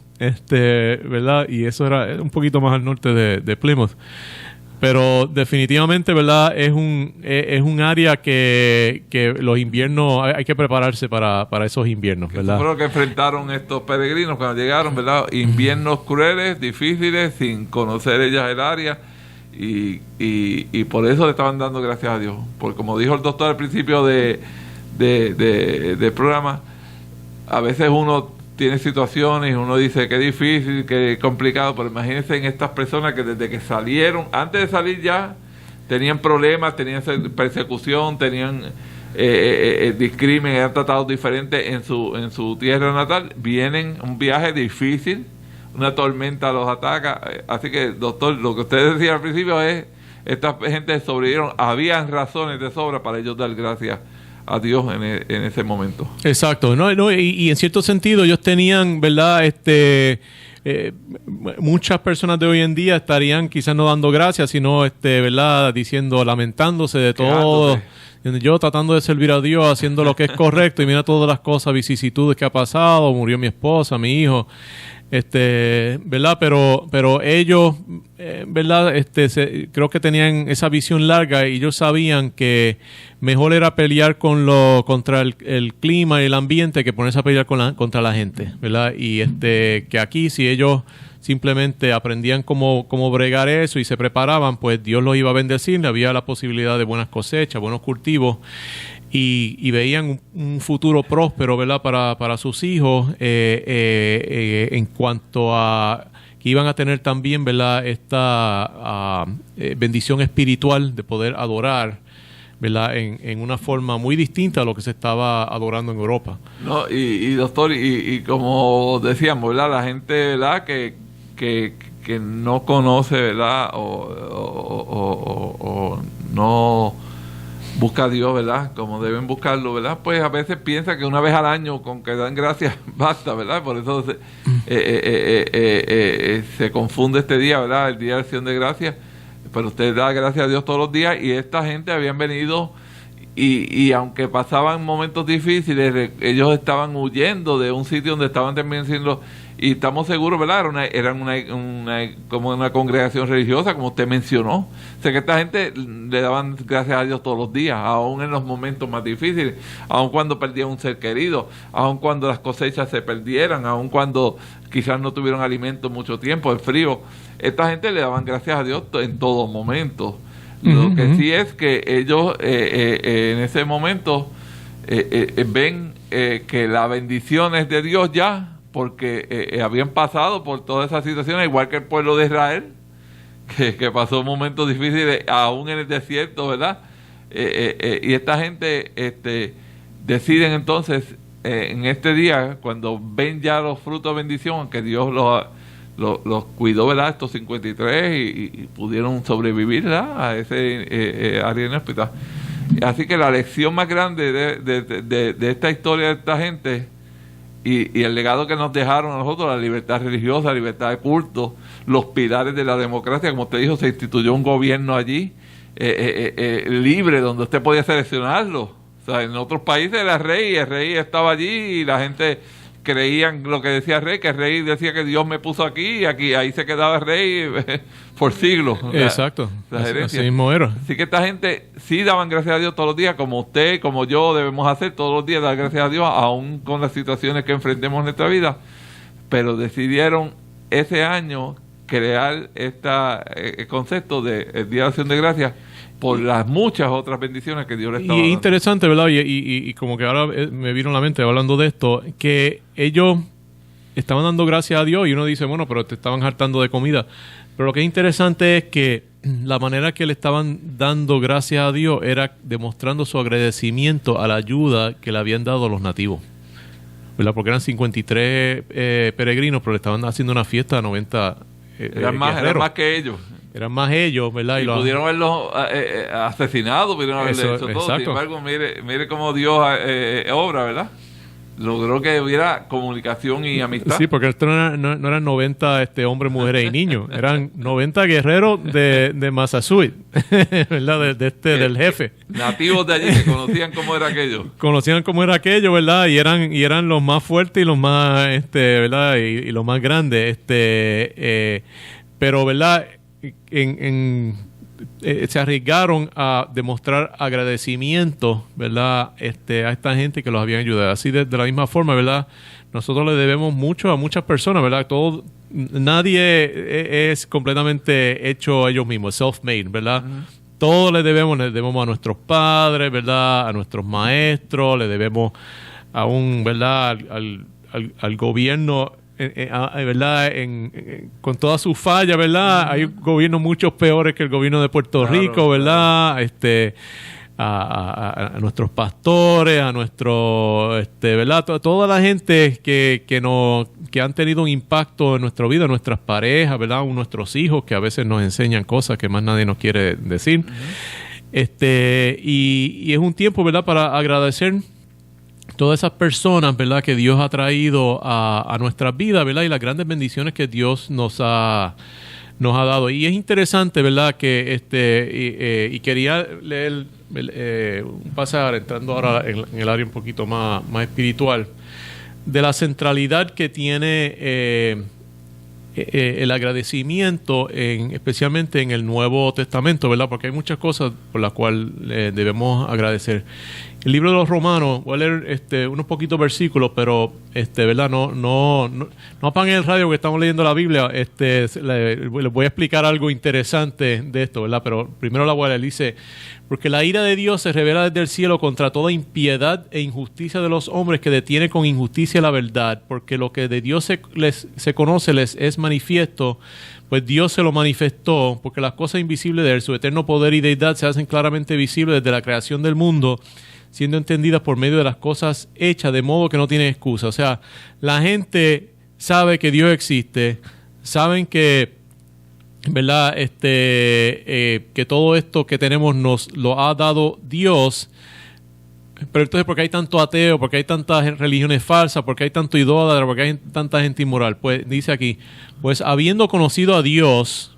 ¿verdad? Y eso era un poquito más al norte de Plymouth. Pero definitivamente, ¿verdad? Es un área que los inviernos, hay que prepararse para esos inviernos, ¿verdad? Eso fue lo que enfrentaron estos peregrinos cuando llegaron, ¿verdad? Inviernos crueles, difíciles, sin conocer ellas el área. Y por eso le estaban dando gracias a Dios. Porque como dijo el doctor al principio del programa, a veces uno tiene situaciones y uno dice que difícil, que complicado, pero imagínense en estas personas que desde que salieron, antes de salir ya, tenían problemas, tenían persecución, tenían discrimen, eran tratados diferentes en su tierra natal, vienen un viaje difícil, una tormenta los ataca, así que doctor, lo que usted decía al principio es, esta gente sobrevivieron, habían razones de sobra para ellos dar gracias a Dios en ese momento. Exacto, y en cierto sentido ellos tenían, ¿verdad? Muchas personas de hoy en día estarían quizás no dando gracias, sino, ¿verdad? Diciendo, lamentándose de todo. Yo tratando de servir a Dios, haciendo lo que es correcto, y mira todas las cosas, vicisitudes que ha pasado, murió mi esposa, mi hijo, ¿verdad? Pero ellos, ¿verdad? Creo que tenían esa visión larga y ellos sabían que mejor era pelear contra el clima y el ambiente que ponerse a pelear contra la gente, ¿verdad? Y que aquí, si ellos simplemente aprendían cómo bregar eso y se preparaban, pues Dios los iba a bendecir, había la posibilidad de buenas cosechas, buenos cultivos. Y veían un futuro próspero, ¿verdad? Para sus hijos, en cuanto a que iban a tener también, ¿verdad? Esta bendición espiritual de poder adorar, ¿verdad? En una forma muy distinta a lo que se estaba adorando en Europa. No, y doctor, y como decíamos, ¿verdad? La gente, ¿verdad? Que no conoce, ¿verdad? O no busca a Dios, ¿verdad? Como deben buscarlo, ¿verdad? Pues a veces piensa que una vez al año con que dan gracias basta, ¿verdad? Por eso se confunde este día, ¿verdad? El Día de Acción de Gracias. Pero usted da gracias a Dios todos los días y esta gente habían venido y aunque pasaban momentos difíciles, ellos estaban huyendo de un sitio donde estaban también siendo... Y estamos seguros, ¿verdad? Eran como una congregación religiosa, como usted mencionó. O sea que esta gente le daban gracias a Dios todos los días, aún en los momentos más difíciles, aún cuando perdían un ser querido, aún cuando las cosechas se perdieran, aún cuando quizás no tuvieron alimento mucho tiempo, el frío. Esta gente le daban gracias a Dios en todo momento. Lo que sí es que ellos en ese momento ven que la bendición es de Dios ya, porque habían pasado por todas esas situaciones, igual que el pueblo de Israel, que pasó momentos difíciles aún en el desierto, ¿verdad? Y esta gente deciden entonces, en este día, cuando ven ya los frutos de bendición, que Dios los cuidó, ¿verdad? Estos 53 y pudieron sobrevivir, ¿verdad? A ese área inhóspita. Así que la lección más grande de esta historia de esta gente y el legado que nos dejaron a nosotros, la libertad religiosa, la libertad de culto, los pilares de la democracia, como usted dijo, se instituyó un gobierno allí libre, donde usted podía seleccionarlo. O sea, en otros países era rey, el rey estaba allí y la gente creían lo que decía el rey, que el rey decía que Dios me puso aquí y ahí se quedaba el rey por siglos. Exacto, así mismo era. Así que esta gente sí daban gracias a Dios todos los días, como usted, como yo debemos hacer todos los días, dar gracias a Dios, aún con las situaciones que enfrentemos en nuestra vida, pero decidieron ese año crear este concepto de Día de Acción de Gracias por las muchas otras bendiciones que Dios les estaba dando. Y interesante, ¿verdad? Y como que ahora me vino a la mente hablando de esto, que ellos estaban dando gracias a Dios y uno dice, bueno, pero te estaban hartando de comida. Pero lo que es interesante es que la manera que le estaban dando gracias a Dios era demostrando su agradecimiento a la ayuda que le habían dado los nativos, ¿verdad? Porque eran 53 peregrinos, pero le estaban haciendo una fiesta a 90 eran más que ellos. Eran más ellos, ¿verdad? Y pudieron haberlos asesinado, pudieron haberle hecho todo. Sin embargo, mire cómo Dios obra, ¿verdad? Logró que hubiera comunicación y amistad. Sí, porque esto no eran 90 hombres, mujeres y niños. Eran 90 guerreros de Massachusetts, ¿verdad? Del jefe. Nativos de allí que conocían cómo era aquello. Conocían cómo era aquello, ¿verdad? Y eran los más fuertes y los más, ¿verdad? Y los más grandes. Pero, ¿verdad? Se arriesgaron a demostrar agradecimiento, ¿verdad? A esta gente que los habían ayudado. Así de la misma forma, ¿verdad? Nosotros le debemos mucho a muchas personas, ¿verdad? Nadie es completamente hecho a ellos mismos, self-made, ¿verdad? Uh-huh. Todo le debemos a nuestros padres, ¿verdad? A nuestros maestros, le debemos ¿verdad? Al gobierno, ¿verdad? Con todas sus fallas, ¿verdad? Hay gobiernos mucho peores que el gobierno de Puerto Rico, ¿verdad? A nuestros pastores, a ¿verdad? Toda la gente que han tenido un impacto en nuestra vida, nuestras parejas, ¿verdad? Nuestros hijos, que a veces nos enseñan cosas que más nadie nos quiere decir. Uh-huh. Y es un tiempo, ¿verdad? Para agradecer todas esas personas, ¿verdad? Que Dios ha traído a nuestras vidas, ¿verdad? Y las grandes bendiciones que Dios nos ha dado. Y es interesante, ¿verdad? Que y quería leer un pasaje, entrando ahora en el área un poquito más espiritual, de la centralidad que tiene el agradecimiento, especialmente en el Nuevo Testamento, ¿verdad? Porque hay muchas cosas por las cuales debemos agradecer. El libro de los Romanos, voy a leer unos poquitos versículos, pero ¿verdad? No apaguen el radio que estamos leyendo la Biblia. Les voy a explicar algo interesante de esto, ¿verdad? Pero primero la voy a leer. Dice: porque la ira de Dios se revela desde el cielo contra toda impiedad e injusticia de los hombres, que detiene con injusticia la verdad, porque lo que de Dios se conoce les es manifiesto, pues Dios se lo manifestó, porque las cosas invisibles de él, su eterno poder y deidad, se hacen claramente visibles desde la creación del mundo, siendo entendidas por medio de las cosas hechas, de modo que no tienen excusa. O sea, la gente sabe que Dios existe, saben que, ¿verdad? Que todo esto que tenemos nos lo ha dado Dios. Pero entonces, ¿por qué hay tanto ateo? ¿Por qué hay tantas religiones falsas? ¿Por qué hay tanto idólatra? ¿Por qué hay tanta gente inmoral? Pues dice aquí, pues habiendo conocido a Dios.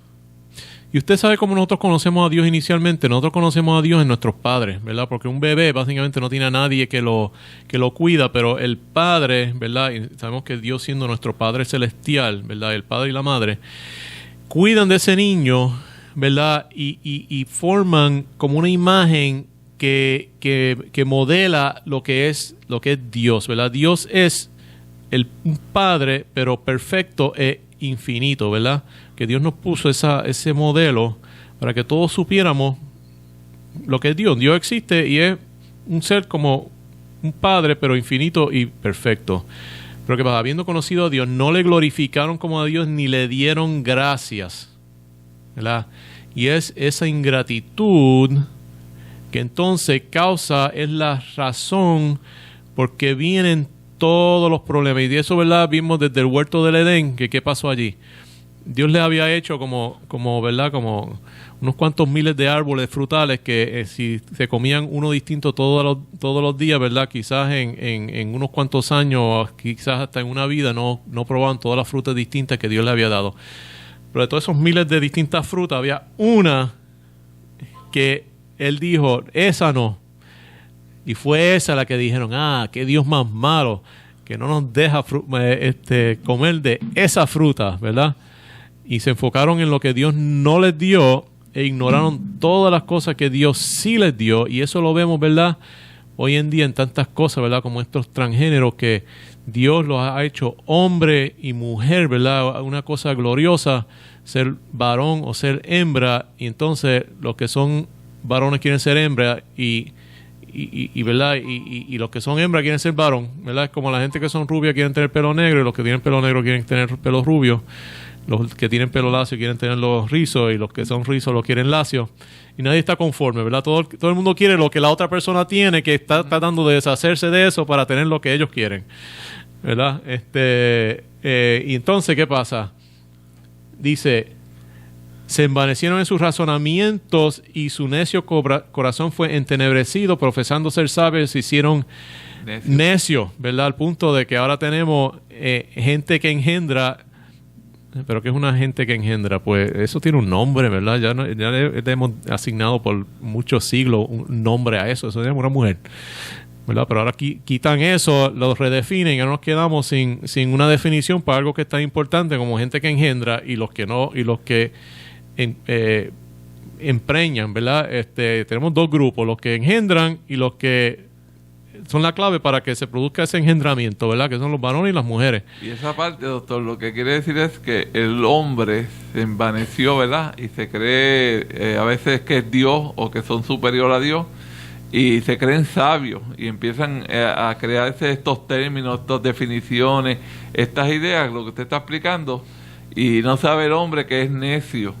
Y usted sabe cómo nosotros conocemos a Dios inicialmente. Nosotros conocemos a Dios en nuestros padres, ¿verdad? Porque un bebé básicamente no tiene a nadie que lo cuida, pero el padre, ¿verdad? Y sabemos que Dios, siendo nuestro Padre celestial, ¿verdad? El padre y la madre cuidan de ese niño, ¿verdad? Y forman como una imagen que modela lo que es Dios, ¿verdad? Dios es un Padre, pero perfecto e infinito, ¿verdad? Que Dios nos puso ese modelo para que todos supiéramos lo que es Dios. Dios existe y es un ser como un Padre, pero infinito y perfecto. Pero que habiendo conocido a Dios, no le glorificaron como a Dios ni le dieron gracias, ¿verdad? Y es esa ingratitud que entonces es la razón por qué vienen todos los problemas. Y de eso, ¿verdad? Vimos desde el huerto del Edén, que qué pasó allí. Dios les había hecho ¿verdad? Como unos cuantos miles de árboles frutales que si se comían uno distinto todos los días, ¿verdad? Quizás en unos cuantos años, quizás hasta en una vida, no probaban todas las frutas distintas que Dios les había dado. Pero de todos esos miles de distintas frutas, había una que Él dijo, esa no. Y fue esa la que dijeron, qué Dios más malo, que no nos deja comer de esa fruta, ¿verdad? Y se enfocaron en lo que Dios no les dio e ignoraron todas las cosas que Dios sí les dio. Y eso lo vemos, ¿verdad? Hoy en día en tantas cosas, ¿verdad? Como estos transgéneros que Dios los ha hecho hombre y mujer, ¿verdad? Una cosa gloriosa, ser varón o ser hembra. Y entonces los que son varones quieren ser hembra ¿verdad? Y los que son hembras quieren ser varón, ¿verdad? Es como la gente que son rubias quieren tener pelo negro y los que tienen pelo negro quieren tener pelo rubio. Los que tienen pelo lacio quieren tener los rizos y los que son rizos los quieren lacios. Y nadie está conforme, ¿verdad? Todo el mundo quiere lo que la otra persona tiene, que está tratando de deshacerse de eso para tener lo que ellos quieren, ¿verdad? Y entonces, ¿qué pasa? Dice, se envanecieron en sus razonamientos y su necio corazón fue entenebrecido, profesando ser sabios, se hicieron necios, ¿verdad? Al punto de que ahora tenemos gente que engendra. ¿Pero qué es una gente que engendra? Pues eso tiene un nombre, ¿verdad? Ya le hemos asignado por muchos siglos un nombre a eso. Eso se llama una mujer, ¿verdad? Pero ahora quitan eso, lo redefinen y ahora nos quedamos sin una definición para algo que es tan importante como gente que engendra y los que no, y los que empreñan, ¿verdad? Tenemos dos grupos, los que engendran y los que son la clave para que se produzca ese engendramiento, ¿verdad? Que son los varones y las mujeres. Y esa parte, doctor, lo que quiere decir es que el hombre se envaneció, ¿verdad? Y se cree a veces que es Dios o que son superior a Dios y se creen sabios y empiezan a crearse estos términos, estas definiciones, estas ideas, lo que usted está explicando, y no sabe el hombre que es necio.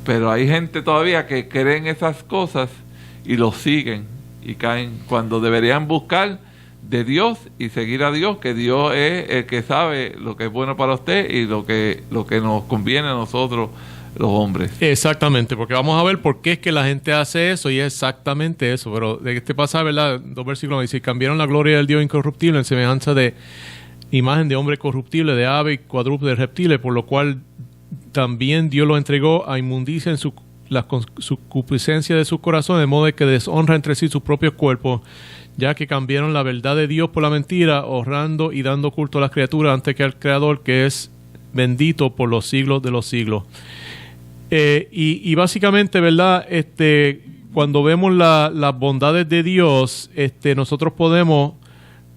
Pero hay gente todavía que creen esas cosas y lo siguen. Y caen cuando deberían buscar de Dios y seguir a Dios, que Dios es el que sabe lo que es bueno para usted y lo que nos conviene a nosotros los hombres. Exactamente, porque vamos a ver por qué es que la gente hace eso y es exactamente eso. Pero de este pasaje, ¿verdad? 2 versículos dice, cambiaron la gloria del Dios incorruptible en semejanza de imagen de hombre corruptible, de ave y cuadrúpede, de reptiles, por lo cual también Dios lo entregó a inmundicia en la concupiscencia de su corazón, de modo de que deshonra entre sí sus propios cuerpos, ya que cambiaron la verdad de Dios por la mentira, honrando y dando culto a las criaturas antes que al Creador, que es bendito por los siglos de los siglos. Y básicamente, ¿verdad? Cuando vemos las bondades de Dios, nosotros podemos,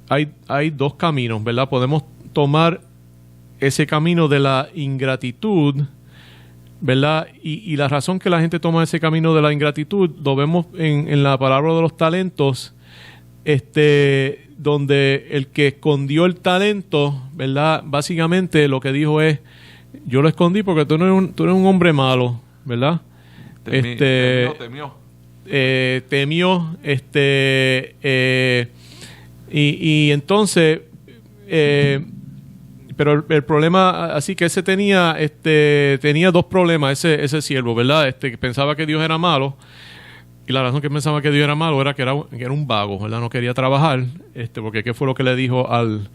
hay dos caminos, ¿verdad? Podemos tomar ese camino de la ingratitud, ¿verdad? Y la razón que la gente toma ese camino de la ingratitud lo vemos en la parábola de los talentos, donde el que escondió el talento, ¿verdad? Básicamente lo que dijo es, yo lo escondí porque tú eres un hombre malo, ¿verdad? Temió. Y entonces pero el problema, así que ese tenía dos problemas, ese siervo, ¿verdad? Que pensaba que Dios era malo, y la razón que pensaba que Dios era malo era que era un vago, ¿verdad? No quería trabajar, porque ¿qué fue lo que le dijo al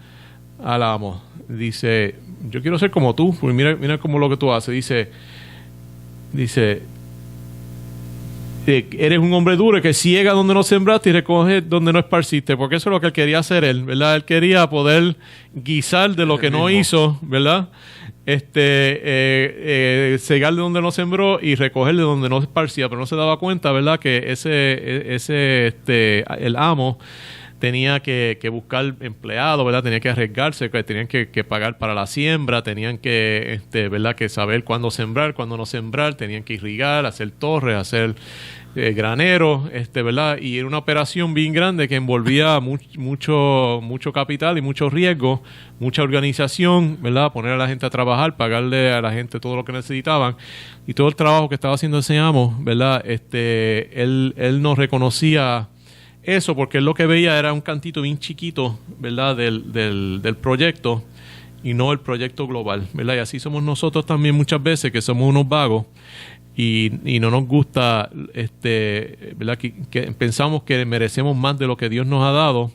amo? Dice, yo quiero ser como tú, pues mira cómo lo que tú haces. Dice, eres un hombre duro que ciega donde no sembraste y recoge donde no esparciste, porque eso es lo que él quería hacer él, ¿verdad? Él quería poder guisar de lo que no hizo, ¿verdad? Cegar de donde no sembró y recoger de donde no esparcía, pero no se daba cuenta, ¿verdad? Que el amo tenía que buscar empleados, ¿verdad? Tenía que arriesgarse, tenían que pagar para la siembra, tenían que, ¿verdad? Que saber cuándo sembrar, cuándo no sembrar, tenían que irrigar, hacer torres, hacer graneros, ¿verdad? Y era una operación bien grande que envolvía mucho capital y mucho riesgo, mucha organización, ¿verdad? Poner a la gente a trabajar, pagarle a la gente todo lo que necesitaban y todo el trabajo que estaba haciendo ese amo, ¿verdad? Él no reconocía eso porque él lo que veía era un cantito bien chiquito, ¿verdad? Del proyecto, y no el proyecto global, ¿verdad? Y así somos nosotros también muchas veces, que somos unos vagos y no nos gusta, ¿verdad? Que pensamos que merecemos más de lo que Dios nos ha dado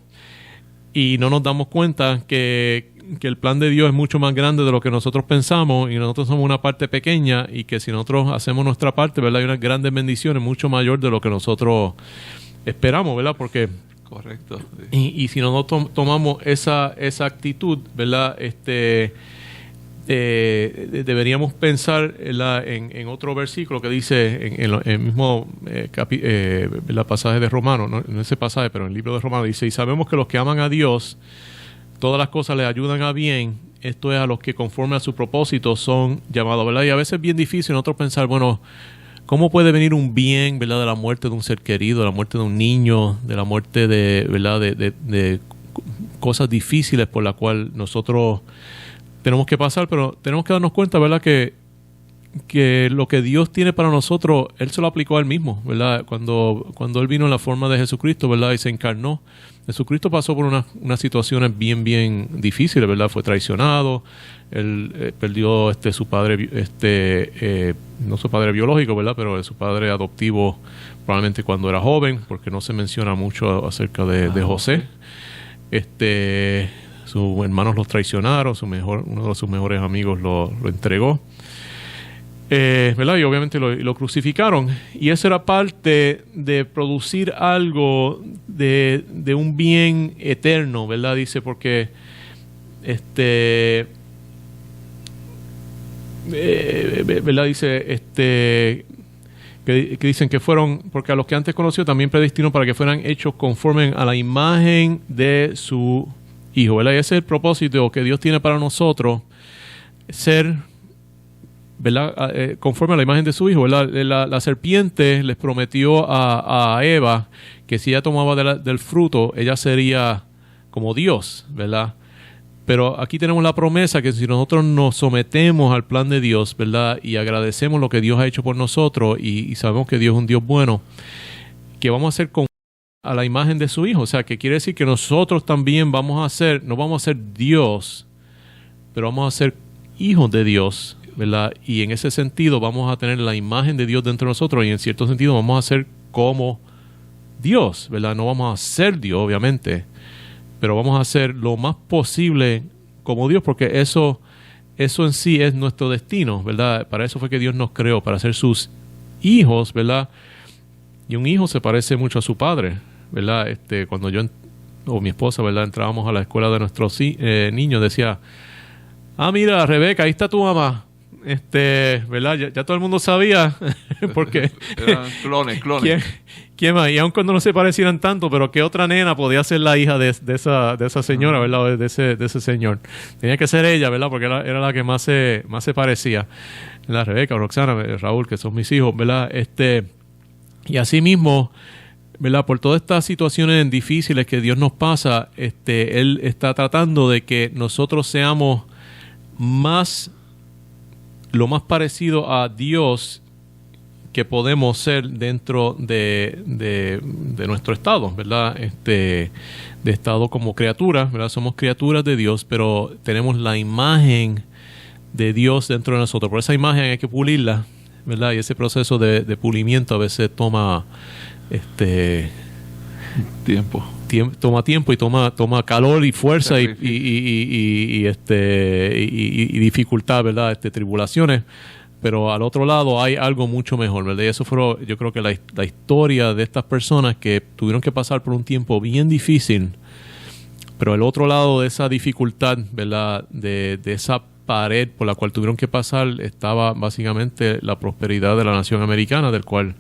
y no nos damos cuenta que el plan de Dios es mucho más grande de lo que nosotros pensamos y nosotros somos una parte pequeña y que si nosotros hacemos nuestra parte, ¿verdad? Hay unas grandes bendiciones mucho mayor de lo que nosotros esperamos, ¿verdad? Porque correcto. Sí. Y si nosotros tomamos esa actitud, ¿verdad? Deberíamos pensar en otro versículo que dice en el mismo ¿verdad? Pasaje de Romanos, no ese pasaje, pero en el libro de Romanos dice: y sabemos que los que aman a Dios, todas las cosas les ayudan a bien, esto es a los que conforme a su propósito son llamados, ¿verdad? Y a veces es bien difícil nosotros pensar, bueno, ¿cómo puede venir un bien, ¿verdad? De la muerte de un ser querido, de la muerte de un niño, de la muerte ¿verdad? De cosas difíciles por las cuales nosotros tenemos que pasar, pero tenemos que darnos cuenta, ¿verdad? Que lo que Dios tiene para nosotros, Él se lo aplicó a Él mismo, ¿verdad? Cuando Él vino en la forma de Jesucristo, ¿verdad? Y se encarnó. Jesucristo pasó por unas situaciones bien difíciles, ¿verdad? Fue traicionado, Él perdió su padre, no su padre biológico, ¿verdad? Pero su padre adoptivo probablemente cuando era joven, porque no se menciona mucho acerca de José. Sus hermanos los traicionaron, uno de sus mejores amigos lo entregó. ¿Verdad? Y obviamente lo crucificaron. Y eso era parte de producir algo de un bien eterno, ¿verdad? Dice, porque ¿verdad? Dice que dicen que fueron, porque a los que antes conoció también predestinó para que fueran hechos conforme a la imagen de su Hijo, ¿verdad? Y ese es el propósito que Dios tiene para nosotros, ser, ¿verdad? Conforme a la imagen de su Hijo, ¿verdad? La serpiente les prometió a Eva que si ella tomaba del fruto, ella sería como Dios, ¿verdad? Pero aquí tenemos la promesa que si nosotros nos sometemos al plan de Dios, ¿verdad? Y agradecemos lo que Dios ha hecho por nosotros y sabemos que Dios es un Dios bueno, que vamos a ser a la imagen de su Hijo. O sea, que quiere decir que nosotros también no vamos a ser Dios, pero vamos a ser hijos de Dios, ¿verdad? Y en ese sentido vamos a tener la imagen de Dios dentro de nosotros y en cierto sentido vamos a ser como Dios, ¿verdad? No vamos a ser Dios, obviamente, pero vamos a hacer lo más posible como Dios, porque eso en sí es nuestro destino, ¿verdad? Para eso fue que Dios nos creó, para ser sus hijos, ¿verdad? Y un hijo se parece mucho a su padre, ¿verdad? Cuando yo o mi esposa, ¿verdad? Entrábamos a la escuela de nuestros niños, decía: mira, Rebeca, ahí está tu mamá. ¿Verdad? Ya todo el mundo sabía, porque eran clones. ¿Quién más? Y aun cuando no se parecieran tanto, pero ¿qué otra nena podía ser la hija de esa señora, ¿verdad? De ese señor. Tenía que ser ella, ¿verdad? Porque era la que más se parecía. La Rebeca, Roxana, Raúl, que son mis hijos, ¿verdad? Y así mismo, ¿verdad? Por todas estas situaciones difíciles que Dios nos pasa, Él está tratando de que nosotros seamos lo más parecido a Dios que podemos ser dentro de nuestro estado, ¿verdad? De estado como criaturas, ¿verdad? Somos criaturas de Dios, pero tenemos la imagen de Dios dentro de nosotros. Por esa imagen hay que pulirla, ¿verdad? Y ese proceso de pulimiento a veces toma toma tiempo y toma calor y fuerza y dificultad, ¿verdad? Tribulaciones. Pero al otro lado hay algo mucho mejor, ¿verdad? Y eso fue, yo creo que la historia de estas personas que tuvieron que pasar por un tiempo bien difícil, pero el otro lado de esa dificultad, ¿verdad? De esa pared por la cual tuvieron que pasar, estaba básicamente la prosperidad de la nación americana, del cual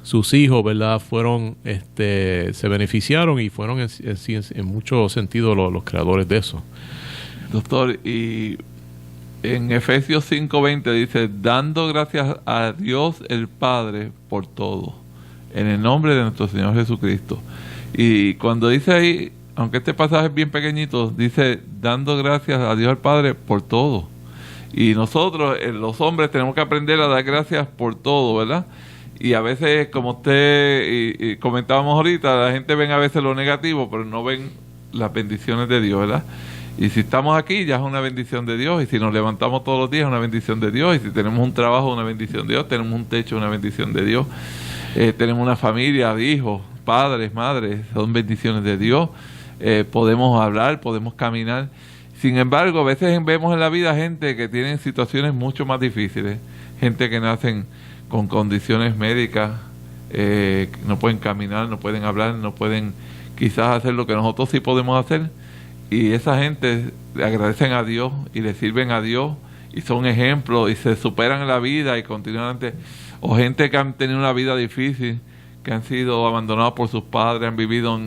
sus hijos, ¿verdad? Se beneficiaron y fueron en mucho sentido los creadores de eso. Doctor, y en Efesios 5:20 dice: dando gracias a Dios el Padre por todo, en el nombre de nuestro Señor Jesucristo. Y cuando dice ahí, aunque este pasaje es bien pequeñito, dice: dando gracias a Dios el Padre por todo. Y nosotros, los hombres, tenemos que aprender a dar gracias por todo, ¿verdad? Y a veces, como usted y comentábamos ahorita, la gente ven a veces lo negativo, pero no ven las bendiciones de Dios, ¿verdad? Y si estamos aquí, ya es una bendición de Dios. Y si nos levantamos todos los días, es una bendición de Dios. Y si tenemos un trabajo, una bendición de Dios. Tenemos un techo, una bendición de Dios. Tenemos una familia, hijos, padres, madres, son bendiciones de Dios. Podemos hablar, podemos caminar. Sin embargo, a veces vemos en la vida gente que tienen situaciones mucho más difíciles. Gente que nacen con condiciones médicas, no pueden caminar, no pueden hablar, no pueden quizás hacer lo que nosotros sí podemos hacer. Y esa gente le agradecen a Dios y le sirven a Dios y son ejemplos y se superan en la vida y continuamente. O gente que han tenido una vida difícil, que han sido abandonados por sus padres, han vivido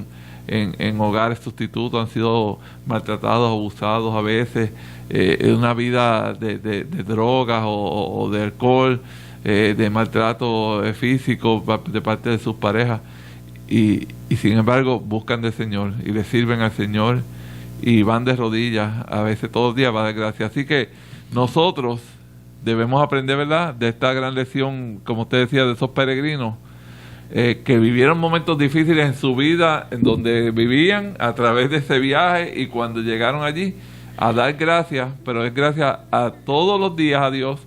en hogares sustitutos, han sido maltratados, abusados a veces, en una vida de drogas o de alcohol, de maltrato físico de parte de sus parejas. Y sin embargo buscan del Señor y le sirven al Señor y van de rodillas, a veces todos los días va a dar gracias. Así que nosotros debemos aprender, ¿verdad?, de esta gran lección, como usted decía, de esos peregrinos que vivieron momentos difíciles en su vida, en donde vivían a través de ese viaje, y cuando llegaron allí a dar gracias, pero es gracias a todos los días a Dios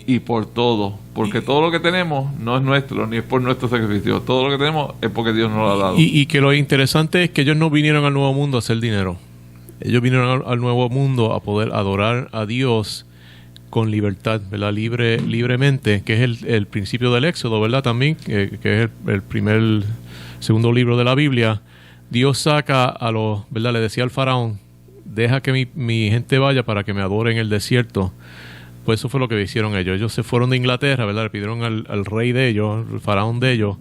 y por todo, porque todo lo que tenemos no es nuestro, ni es por nuestro sacrificio. Todo lo que tenemos es porque Dios nos lo ha dado. Y que lo interesante es que ellos no vinieron al Nuevo Mundo a hacer dinero. Ellos vinieron al Nuevo Mundo a poder adorar a Dios con libertad, ¿verdad? Libremente, que es el principio del Éxodo, ¿verdad? También, que es el segundo libro de la Biblia. Dios saca a los, ¿verdad? Le decía al faraón, deja que mi gente vaya para que me adore en el desierto. Pues eso fue lo que hicieron ellos. Ellos se fueron de Inglaterra, ¿verdad? Le pidieron al rey de ellos, el faraón de ellos,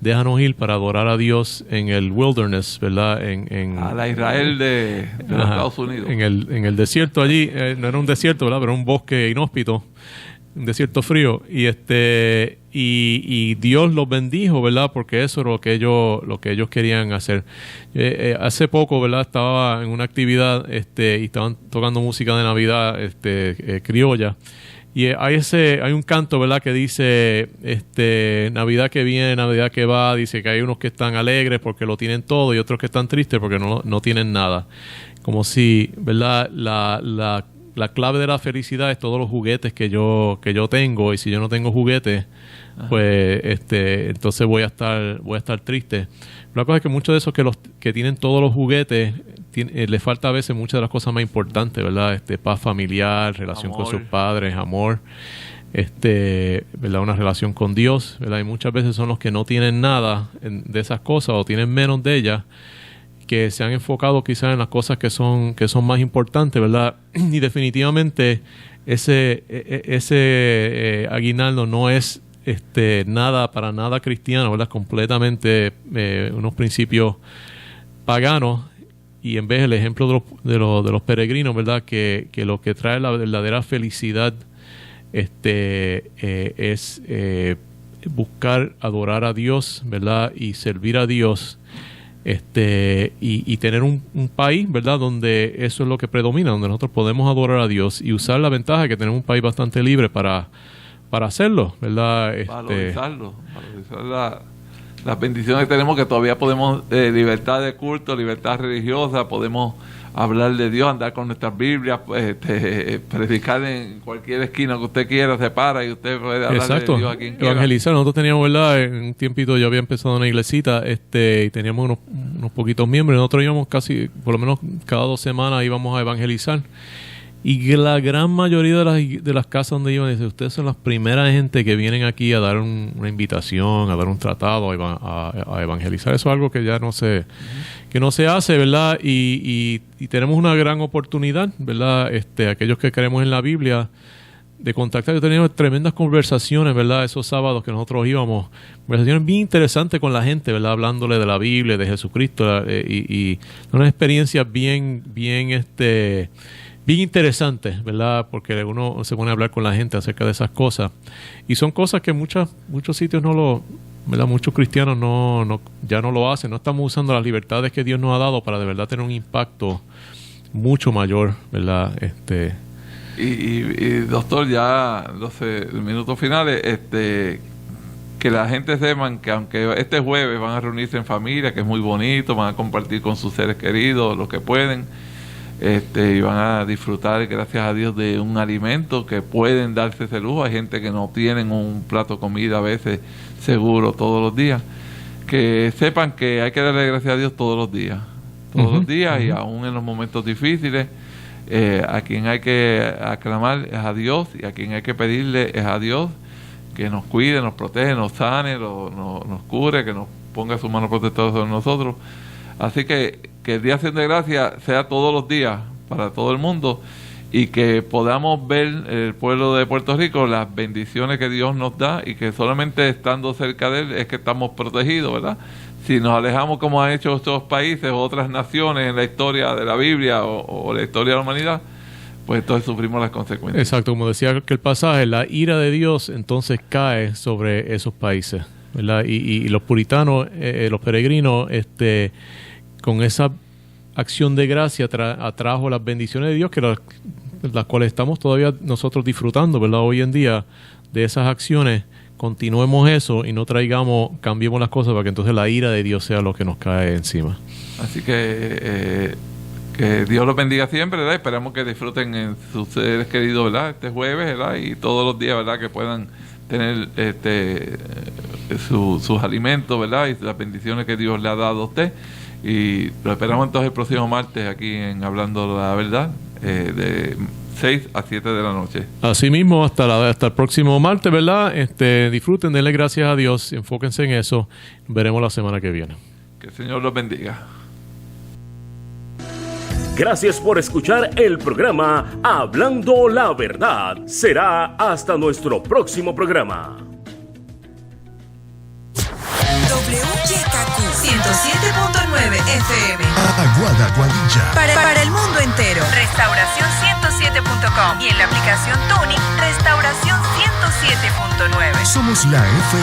déjanos ir para adorar a Dios en el wilderness, ¿verdad? A la Israel de los Estados Unidos. En el desierto allí, no era un desierto, ¿verdad? Pero un bosque inhóspito, un desierto frío. Y Dios los bendijo, ¿verdad? Porque eso era lo que ellos querían hacer. Hace poco, ¿verdad? Estaba en una actividad y estaban tocando música de Navidad criolla. Y hay un canto, ¿verdad?, que dice Navidad que viene, Navidad que va. Dice que hay unos que están alegres porque lo tienen todo y otros que están tristes porque no tienen nada. Como si, ¿verdad?, la clave de la felicidad es todos los juguetes que yo tengo, y si yo no tengo juguetes, pues entonces voy a estar triste. La cosa es que muchos de esos que tienen todos los juguetes les falta a veces muchas de las cosas más importantes, ¿verdad? Paz familiar, relación con sus padres, amor, ¿verdad? Una relación con Dios, ¿verdad? Y muchas veces son los que no tienen nada de esas cosas o tienen menos de ellas, que se han enfocado quizás en las cosas que son más importantes, ¿verdad? Y definitivamente ese aguinaldo no es para nada cristiano, ¿verdad? Completamente unos principios paganos. Y en vez del ejemplo de los peregrinos, ¿verdad?, que lo que trae la verdadera felicidad es buscar adorar a Dios, ¿verdad?, y servir a Dios, y tener un país, ¿verdad?, donde eso es lo que predomina, donde nosotros podemos adorar a Dios y usar la ventaja de que tenemos un país bastante libre para hacerlo, ¿verdad? Valorizar las bendiciones que tenemos, que todavía podemos, libertad de culto, libertad religiosa, podemos hablar de Dios, andar con nuestras Biblias, predicar en cualquier esquina que usted quiera, se para y usted puede hablar de Dios a quien quiera. Evangelizar. Nosotros teníamos, ¿verdad?, en un tiempito yo había empezado una iglesita, y teníamos unos poquitos miembros, nosotros íbamos casi, por lo menos cada 2 semanas íbamos a evangelizar. Y la gran mayoría de las casas donde iban, dice, ustedes son las primeras gente que vienen aquí a dar una invitación, a dar un tratado, a evangelizar. Eso es algo que ya no se hace, ¿verdad? Y tenemos una gran oportunidad, ¿verdad? Aquellos que creemos en la Biblia, de contactar. Yo tenía tremendas conversaciones, ¿verdad?, esos sábados que nosotros íbamos, conversaciones bien interesantes con la gente, ¿verdad?, hablándole de la Biblia, de Jesucristo, y unas experiencias bien interesantes, ¿verdad? Porque uno se pone a hablar con la gente acerca de esas cosas. Y son cosas que muchos sitios ¿verdad? Muchos cristianos ya no lo hacen. No estamos usando las libertades que Dios nos ha dado para de verdad tener un impacto mucho mayor, ¿verdad? Y doctor, ya 12 minutos finales, que la gente sepan que aunque este jueves van a reunirse en familia, que es muy bonito, van a compartir con sus seres queridos lo que pueden, y van a disfrutar, gracias a Dios, de un alimento que pueden darse ese lujo. Hay gente que no tienen un plato de comida a veces seguro todos los días. Que sepan que hay que darle gracias a Dios todos los días, y aún en los momentos difíciles. A quien hay que aclamar es a Dios, y a quien hay que pedirle es a Dios que nos cuide, nos protege, nos sane, nos cure, que nos ponga su mano protectora sobre nosotros. Así que el Día de Acción de Gracias sea todos los días para todo el mundo, y que podamos ver el pueblo de Puerto Rico las bendiciones que Dios nos da, y que solamente estando cerca de Él es que estamos protegidos, ¿verdad? Si nos alejamos, como han hecho otros países o otras naciones en la historia de la Biblia o la historia de la humanidad, pues entonces sufrimos las consecuencias. Exacto, como decía que el pasaje, la ira de Dios entonces cae sobre esos países, ¿verdad? Y los puritanos, los peregrinos, con esa acción de gracia atrajo las bendiciones de Dios, que las cuales estamos todavía nosotros disfrutando, ¿verdad? Hoy en día, de esas acciones. Continuemos eso y no cambiemos las cosas para que entonces la ira de Dios sea lo que nos cae encima. Así que Dios los bendiga siempre, ¿verdad? Esperamos que disfruten en sus seres queridos, ¿verdad? Este jueves, ¿verdad? Y todos los días, ¿verdad? Que puedan tener sus alimentos, ¿verdad? Y las bendiciones que Dios le ha dado a usted. Y lo esperamos entonces el próximo martes aquí en Hablando la Verdad, de 6 a 7 de la noche. Así mismo, hasta el próximo martes, ¿verdad? Disfruten, denle gracias a Dios, enfóquense en eso. Veremos la semana que viene. Que el Señor los bendiga. Gracias por escuchar el programa Hablando la Verdad. Será hasta nuestro próximo programa. WYKQ 107.9 FM. Aguada, Aguadilla. Para el mundo entero. Restauración107.com y en la aplicación Tuning, Restauración 107.9. Somos la F